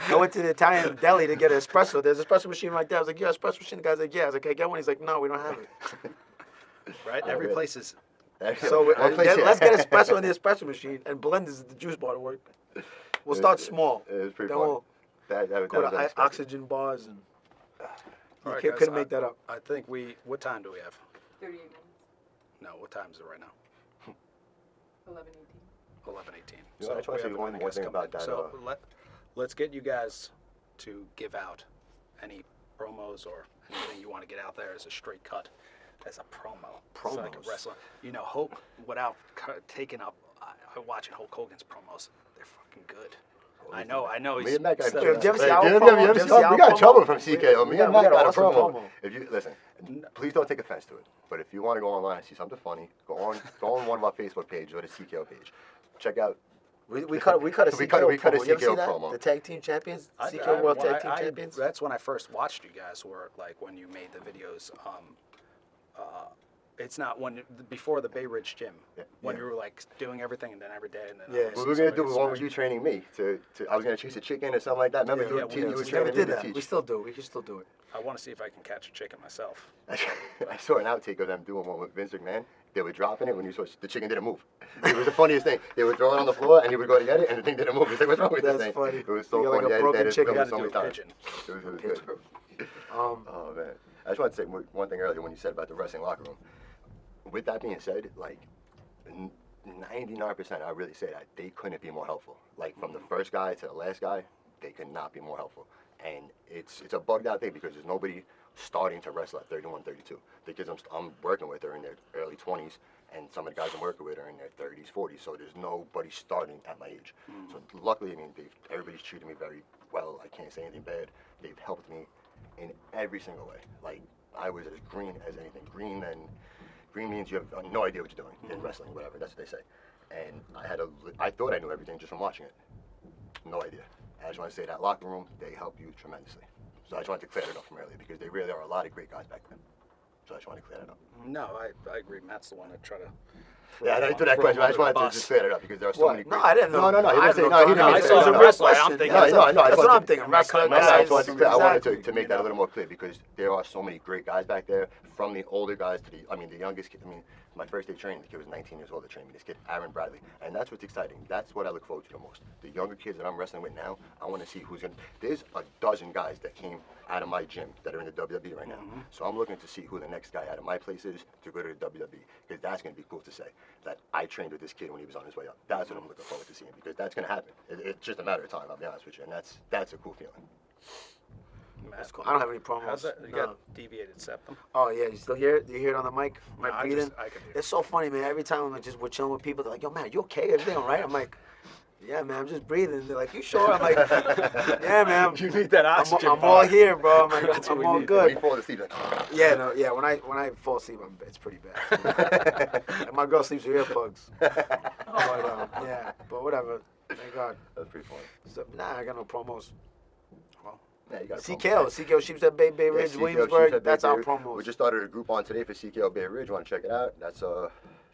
I went to the Italian deli to get an espresso. There's an espresso machine right there. I was like, yeah, espresso machine. The guy's like, yeah. I was like, hey, get one. He's like, no, we don't have it. Right? Every really? place is. So One place, yeah. let's get espresso in the espresso machine and blenders at the juice bar to work. We'll start small. It was pretty Then fun. we'll That go was to unexpected. oxygen bars and All right, you guys, couldn't make that up. I think we. What time do we have? 38 minutes. No, what time is it right now? 11:18. 11:18. You know, I just wanna we say have one another more guest thing coming about in. that, So let's get you guys to give out any promos or anything you want to get out there as a straight cut, as a promo. It's like a Promos. wrestler. You know, Hulk, without taking up, I'm watching Hulk Hogan's promos. They're fucking good. I know. Me He's and Matt got still- Did you ever see Hey, our you ever- promo? you ever Did you see- see our we got in promo? trouble from CKO. Me Yeah, and we Matt got got a awesome promo. promo. If you listen, please don't take offense to it. But if you want to go online and see something funny, go on one of our Facebook pages or the CKO page. Check out. We cut a We CKO cut a promo. You ever see CKO that? promo. The tag team champions, I- CKO World well, Tag Team Champions. That's when I first watched you guys. Were like when you made the videos. It's not when before the Bay Ridge Gym when yeah. you were like doing everything and then every day and then. Yeah. We were gonna do one with you training me to I was gonna chase a chicken or something like that. Remember Yeah, you we were did training me did to that. teach. We still do. We can still do it. I want to see if I can catch a chicken myself. I saw an outtake of them doing one with Vince McMahon. They were dropping it when you saw the chicken didn't move. It was the funniest thing. They would throw it on the floor and he would go to get it and the thing didn't move. He's like, what's wrong with this That's thing? funny. It was so You got like funny. a They broken had it chicken. filmed You so gotta many do a times. pigeon. It was good. Um, Oh man. I just want to say one thing earlier when you said about the wrestling locker room. With that being said, like 99%, I really say that they couldn't be more helpful. Like from the first guy to the last guy, they could not be more helpful. And it's a bugged out thing because there's nobody starting to wrestle at 31, 32. The kids I'm working with are in their early 20s, and some of the guys I'm working with are in their 30s, 40s. So there's nobody starting at my age. So luckily, I mean, everybody's treated me very well. I can't say anything bad. They've helped me in every single way. Like I was as green as anything. Green means you have no idea what you're doing in wrestling, whatever. That's what they say. And I thought I knew everything just from watching it. No idea. I just want to say that locker room, they help you tremendously. So I just wanted to clear it up from earlier because there really are a lot of great guys back then. So I just wanted to clear that up. No, I agree. Matt's the one that tried to. Yeah, I answered that question. I just wanted to just clear it up because there are so What? many No, great. I didn't know. No, he I didn't say. didn't No, he know. didn't. No, mean I to saw say the that. wrestler. I'm No, thinking. No, I That's what just I'm wanted thinking. to- Wrestler. I guys. just wanted I wanted to make that a Exactly. little more clear because there are so many great guys back there, from the older guys to the youngest kid. I mean, my first day training, the kid was 19 years old to train me. This kid, Aaron Bradley, and that's what's exciting. That's what I look forward to the most. The younger kids that I'm wrestling with now, I want to see who's gonna. There's a dozen guys that came out of my gym that are in the WWE right now. So I'm looking to see who the next guy out of my place is to go to the WWE because that's gonna be cool to say that I trained with this kid when he was on his way up. That's what I'm looking forward to seeing because that's gonna happen. It's just a matter of time. I'll be honest with you, and that's a cool feeling. Matt, I don't have any promos. How's that? You No. got deviated septum. Oh yeah, you still hear it? Do you hear it on the mic? Am I No, I breathing? can hear it. It's so funny, man. Every time we're chilling with people, they're like, "Yo, man, you okay? Everything all right?" I'm like, "Yeah, man, I'm just breathing." They're like, "You sure?" I'm like, "Yeah, man. You need that oxygen. I'm all here, bro. I'm like, That's what I'm we all need. When you good." fall asleep, like, Yeah, no, yeah. When I fall asleep, it's pretty bad. And my girl sleeps with earplugs. Yeah, but whatever. Thank God. that's pretty funny. So, nah, I got no promos. Yeah, you got a CKO Sheepshead Bay, Yeah, Ridge, CKO Williamsburg. Sheepshead That's Bay our Ridge. promos. We just started a Groupon today for CKO Bay Ridge. Want to check it out? That's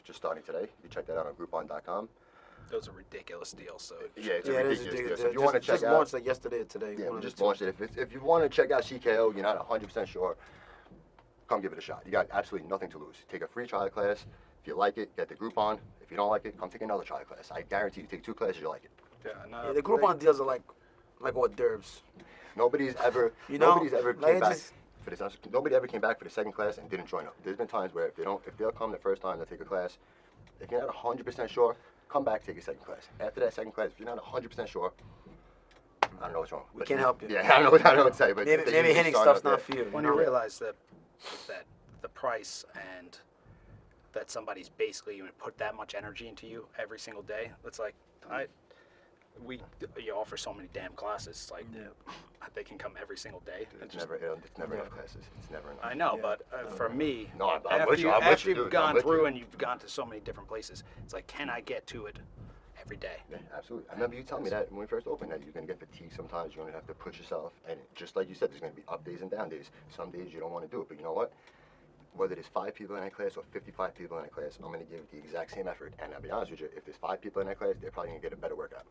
just starting today. You can check that out on Groupon.com. Those are ridiculous deals. So Yeah, it's Yeah, a it is ridiculous deal. ridiculous. So if you want to check just out, launched like yesterday or today. yeah, one we of the just two. launched it. If you want to check out CKO, you're not 100% sure, come give it a shot. You got absolutely nothing to lose. Take a free trial class. If If you like it, get the Groupon. If you don't like it, come take another try class. I guarantee you take 2 classes, you'll like it. Yeah, no, Yeah, the Groupon deals are like hors d'oeuvres. Nobody's ever You know, nobody's ever like came back just- for this. Nobody ever came back for the second class and didn't join up. There's been times where if they'll come the first time, they'll take a class. If you're not 100% sure, come back, take a second class. After that second class, if you're not 100% sure, I don't know what's wrong. We can't help you. Yeah, I don't know what to say, but Maybe, they maybe usually hitting start stuff's up not there. for you. when you you know? realize that the price and that somebody's basically going to put that much energy into you every single day, it's like you offer so many damn classes, like they can come every single day. It's never enough classes. It's never enough. I know, Yeah. but for me, No, I'm after, with you. I'm with after you, you've dude. gone I'm with through you. and you've gone to so many different places, it's like, can I get to it every day? Yeah, absolutely. I remember you telling me that when we first opened that you're gonna get fatigued sometimes. You're gonna have to push yourself, and just like you said, there's gonna be up days and down days. Some days you don't want to do it, but you know what? Whether there's 5 people in that class or 55 people in that class, I'm gonna give it the exact same effort. And I'll be honest with you, if there's 5 people in that class, they're probably gonna get a better workout.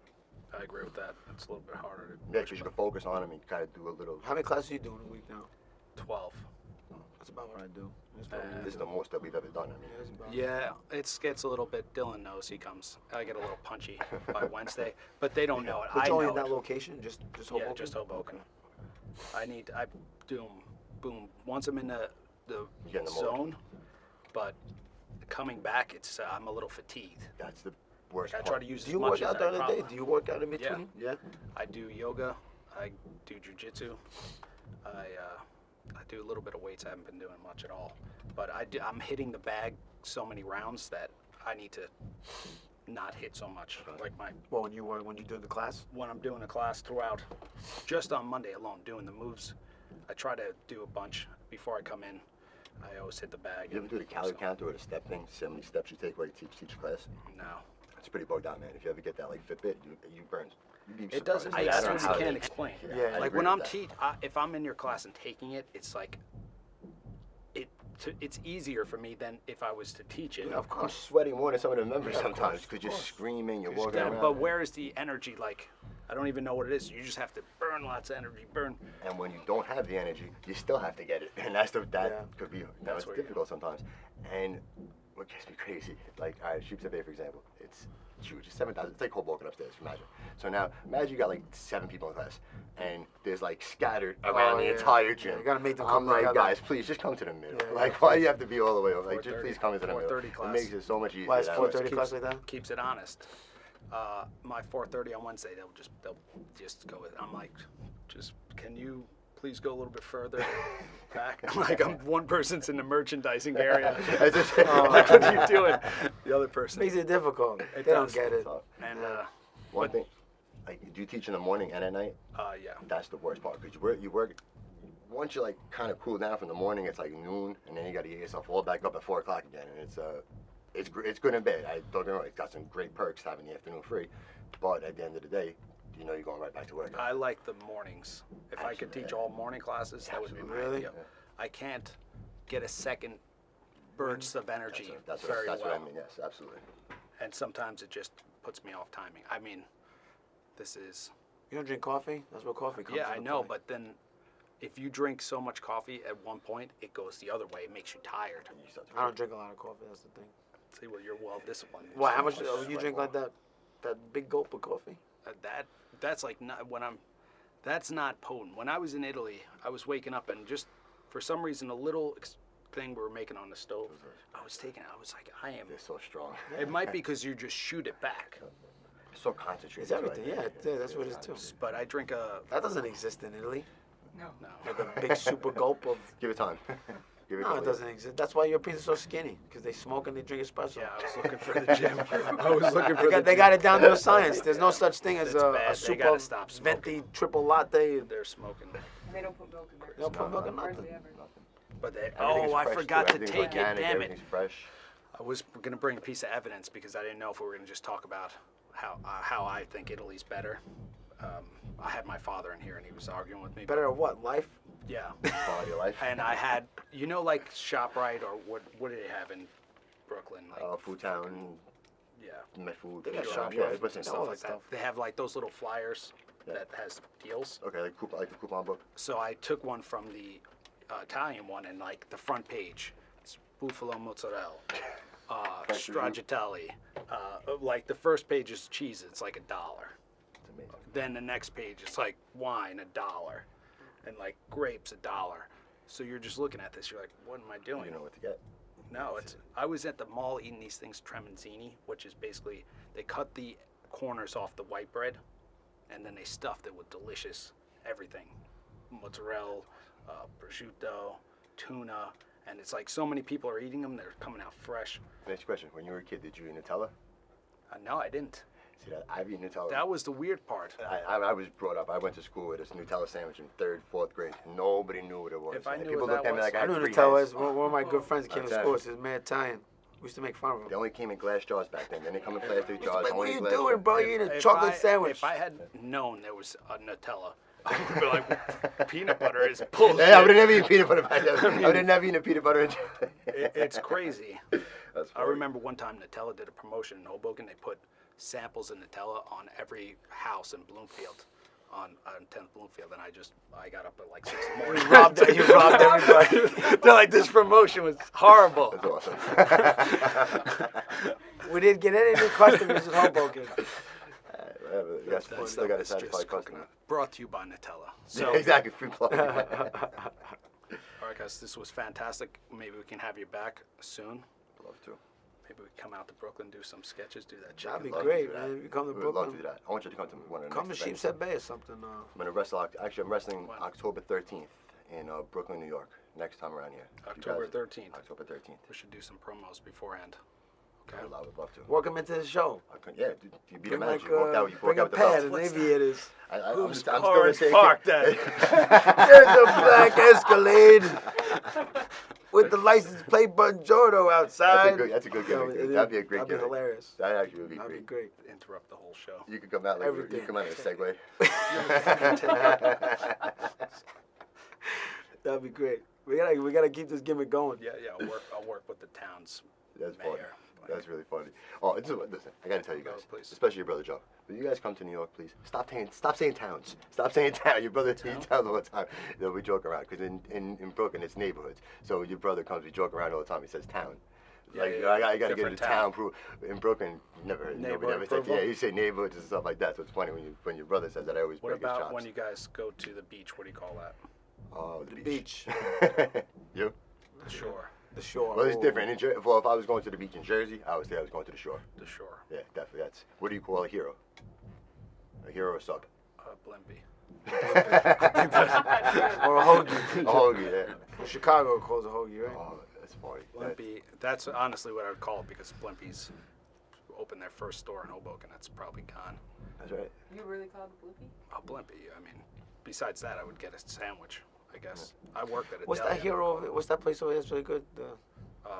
I agree with that. It's a little bit harder to Yeah, because you can focus on them and kind of do a little. How many classes are you doing a week now? 12. That's about what I do. That's about what I This is do. the most that we've ever done. I mean, Yeah, that's about- Yeah, it gets a little bit. Dylan knows he comes. I get a little punchy by Wednesday, but they don't know it. But I you're only know in that it. location, just Hoboken? Yeah, just Hoboken. I do 'em, boom. Once I'm in the get in the mode. zone, but coming back, it's I'm a little fatigued. that's the worst Like, I part. try to use Do as you much work as out I during the day? probably- Do you work out in between? Yeah. I do yoga. I do jujitsu. I do a little bit of weights. I haven't been doing much at all, but I'm hitting the bag so many rounds that I need to not hit so much. Like Well, when you do the class? when I'm doing a class throughout, just on Monday alone, doing the moves, I try to do a bunch before I come in. I always hit the bag. You ever do the calorie so- counter or the step thing? See how many steps you take while you teach a class? No. It's pretty bugged out, man. If you ever get that like Fitbit, you burn. You'd be It does. surprised. I don't know honestly how can't they- explain. Yeah, I like agree when with I'm that. if I'm in your class and taking it, it's like it's easier for me than if I was to teach it. Yeah, of I'm course. sweating more than some of the members Yeah, of sometimes course, because of you're course. screaming, you're Yeah, walking around. but where is the energy? Like, I don't even know what it is. You just have to burn lots of energy. Burn. And when you don't have the energy, you still have to get it, and that Yeah. could be That's it's where you- difficult sometimes. And what gets me crazy, like all right, Sheep Bay, for example, it's huge. It's 7,000. It's like Hoboken upstairs. Imagine. So now imagine you got like 7 people in class, and there's like scattered around the yeah. entire Yeah, gym. you gotta make them I'm come like, together. guys, please just come to the middle. Yeah, like, yeah, why do you have to be all the way over? Like, just 4:30 please come into the middle. 4:30 It class. makes it so much easier. Why is that 4:30 way. class like that? Keeps it honest. My 4:30 on Wednesday, they'll just go with it. I'm like, can you please go a little bit further back? I'm one person's in the merchandising area. It's just- Like, what are you doing? The other person. Makes it difficult. It They don't does. get it. And One thing, like, do you teach in the morning and at night? yeah. That's the worst part because you work. Once you like kind of cool down from the morning, it's like noon, and then you got to get yourself all back up at 4 o'clock again, and it's good and bad. I don't get me wrong, it's got some great perks having the afternoon free, but at the end of the day, you know you're going right back to work. I like the mornings. If I could Absolutely, teach yeah. all morning classes, that would be my Really? ideal. I can't get a second burst of energy That's very what well. I mean. Yes, absolutely. And sometimes it just puts me off timing. I mean, this is You don't drink coffee? That's what coffee comes yeah, I into know, play. but then if you drink so much coffee at one point, it goes the other way. It makes you tired. You start to I don't drink a lot of coffee. That's the thing. See, well, you're well disciplined. Why? How much? So Oh, you drink like that? That big gulp of coffee? That's like not when I'm. That's not potent. When I was in Italy, I was waking up and just for some reason a little thing we were making on the stove. I was taking. I was like, I am. They're so strong. It might be because you just shoot it back. It's so concentrated. It's everything. Yeah, that's what it is too. But I drink a That doesn't exist in Italy. no. Like a big super gulp of. Give it time. Give it No, time. it doesn't exist. That's why Europeans are so skinny because they smoke and they drink espresso. Yeah, I was looking for the gym. I was looking for They got it down to a science. There's no Yeah. such thing as It's a bad. They super gotta stop venti smoking. triple latte. They're smoking. And they don't put milk in there. They don't put milk in Hardly nothing. ever. But they. Everything's Oh, I fresh, forgot too. to Everything's take it. organic, Damn it. Everything's fresh. I was gonna bring a piece of evidence because I didn't know if we were gonna just talk about how I think Italy's better. I had my father in here and he was arguing with me. but- Better at what? Life? Yeah. Quality of life. And I had, like ShopRite or what do they have in Brooklyn? Like, Food Town, yeah. Food. They got Restaurant, ShopRite. yeah, They listen, got Stuff all like that that. stuff. They have like those little flyers Yeah. that has deals. Okay, like the coupon book. So I took one from the Italian one and like the front page, it's buffalo mozzarella. stracciatella. Like the first page is cheese. It's like $1. It's amazing. Then the next page is like wine, $1, and like grapes, $1. So you're just looking at this. You're like, what am I doing? You know what to get. No, I was at the mall eating these things, tremanzini, which is basically they cut the corners off the white bread, and then they stuffed it with delicious everything, mozzarella, prosciutto, tuna, and it's like so many people are eating them. They're coming out fresh. Next question: when you were a kid, did you eat Nutella? No, I didn't. See that? I've eaten Nutella. That was the weird part. I was brought up. I went to school with this Nutella sandwich in 3rd, 4th grade. Nobody knew what it was. If I And knew people what looked that at me was- like I I had knew 3 Nutella heads. is one of my good friends came to Exactly. school. It's his man Italian. We used to make fun of him. They only came in glass jars back then. Then they come in plastic jars. Like, what only are you glass doing, jars. bro? You eating a If chocolate I- sandwich. If I had known there was a Nutella, I would be like, peanut butter is bullshit. Yeah, I would have never eaten peanut butter back then. I would have never eaten a peanut butter. It's crazy. That's I funny. remember one time Nutella did a promotion in Hoboken. They put samples of Nutella on every house in Bloomfield, on 10th Bloomfield, and I got up at like 6 in the morning. You robbed everybody. They're like, this promotion was horrible. That's awesome. We didn't get any new customers in Hoboken. Whatever. Yes, That still got a stuff is satisfied just customer. coconut. Brought to you by Nutella. So So, exactly. Free plug. all right, guys, this was fantastic. Maybe we can have you back soon. Love to. Maybe we come out to Brooklyn, do some sketches, do that That'd be chicken. Love to great, do that. man. You come to We would love to Brooklyn. do that. I want you to come to one of the Come to next events. Sheepshead Bay or something. I'm gonna wrestle. Actually, I'm wrestling When? October 13th in Brooklyn, New York. Next time around here. If you October guys- 13th. October 13th. We should do some promos beforehand. Okay. I would love to. Welcome into the show. Yeah, dude, you be the Bring manager. like You walked out. You bring walked a out with the pad belt. and aviators. I'm Whose still car gonna is take parked it. at? There's a black Escalade with the license plate Bongiorno outside. That's a good Yo, gimmick. Dude. That'd be a great That'd be gimmick. hilarious. That actually would be That'd be great. great. Interrupt the whole show. You could come out like Everything. you could come out in a Segway. That'd be great. We gotta keep this gimmick going. Yeah, I'll work with the town's That's funny. mayor. That's really funny. Oh, listen, I gotta tell you Go, guys, please. especially your brother Joe. When you guys come to New York, please stop saying towns. Stop saying town. Your brother he towns all the time. You know, we joke around because in Brooklyn it's neighborhoods. So when your brother comes, we joke around all the time. He says town. Yeah, Like yeah, I gotta get different into town. In Brooklyn, nobody Neighborhood ever said. approval? Yeah, you say neighborhoods and stuff like that. So it's funny when your brother says that. I always What break his about chops. when you guys go to the beach? What do you call that? Oh, the Beach. You? The shore. The shore. Well, it's Oh. different. Well, if I was going to the beach in Jersey, I would say I was going to the shore. The shore. Yeah, definitely. That's what do you call a hero? A hero or sub? Blimpie. Or a hoagie. A hoagie, yeah. Chicago calls a hoagie, right? Oh, that's funny. Blimpie. That's honestly what I would call it because Blimpie's opened their first store in Hoboken. That's probably gone. That's right. You really called it Bloopy? A Blimpie. I mean, besides that, I would get a sandwich. I guess I worked at a What's deli that in hero? Hoboken. What's that place over there that's really good? The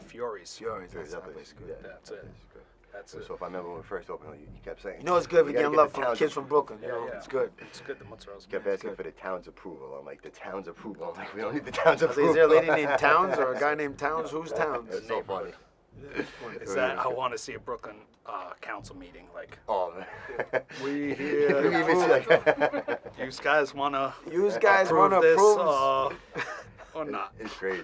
Fury's. Fury's. Yeah, That's that place good. Yeah, That's that it. place is good. That's So it. if I remember when we first opened, you kept saying. You know it's good if "We you're gotta getting get love the from town's kids from Brooklyn. You Yeah, know, yeah. it's good. It's good. The mozzarella's Kept good. asking good. for the town's approval. I'm like, the town's approval. I'm like, we don't need the town's I was approval. like, is there a lady named Towns or a guy named Towns? Who's Towns? It's so funny. Is that I want to see a Brooklyn council meeting? Like, Oh man. we You here. even see, like, You guys want to You guys approve want to this approve? or not? It's crazy.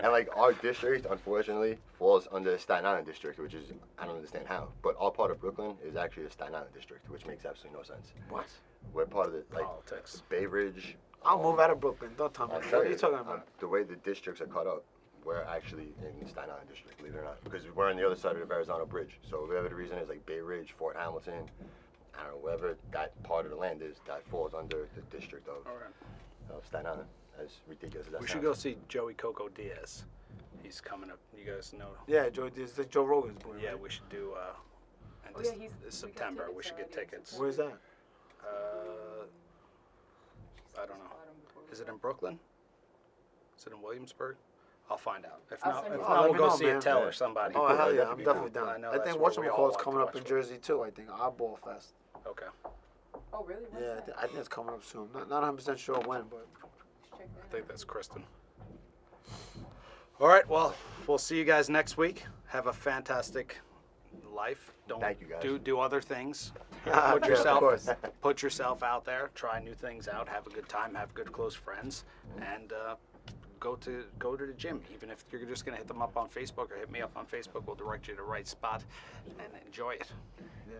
And like our district, unfortunately, falls under the Staten Island district, which is I don't understand how. But our part of Brooklyn is actually a Staten Island district, which makes absolutely no sense. What? We're part of the like Politics. Bay Ridge. I'll move out of Brooklyn. Don't tell me. I'll What tell are you talking about? The way the districts are cut up, we're actually in the Staten Island district, believe it or not, because we're on the other side of the Verrazano Bridge. So whatever the reason is, like Bay Ridge, Fort Hamilton, I don't know, wherever that part of the land is, that falls under the district of, All right. of Staten Island. As ridiculous as that We sounds. should go see Joey Coco Diaz. He's coming up. You guys know? Yeah, Joe. This is Joe Rogan's boy. Yeah, right? we should do. And Oh, this, yeah, this we got September, we tickets should get already in tickets. Where's that? I don't know. Is it in Brooklyn? Is it in Williamsburg? I'll find out. If I'll not, send if you not, a- we'll Let go me know, see man. a tell Yeah. or somebody. Oh, cool. hell yeah. That'd I'm be definitely cool. I down. know I that's think where we all whatchamacallit's like to coming up watch in it. Jersey too. I think our ball fest. Okay. Oh, really? What's Yeah, that? I think it's coming up soon. Not 100% sure when, but Check that I think out. that's Kristen. All right. Well, we'll see you guys next week. Have a fantastic life. Don't Thank you, guys. do other things. Yeah, Put of yourself course. put yourself out there. Try new things out. Have a good time. Have good close friends, and go to the gym. Even if you're just gonna hit them up on Facebook or hit me up on Facebook, we'll direct you to the right spot and enjoy it.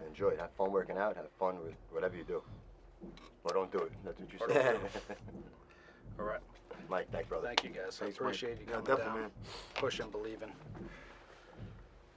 Enjoy it. Have fun working out. Have fun with whatever you do. Or don't do it. That's what you Or said. don't do it. All right. Mike, thanks, brother. Thanks, you guys. Thanks, I appreciate Mike. you Yeah, coming definitely, down, man. pushing, believing.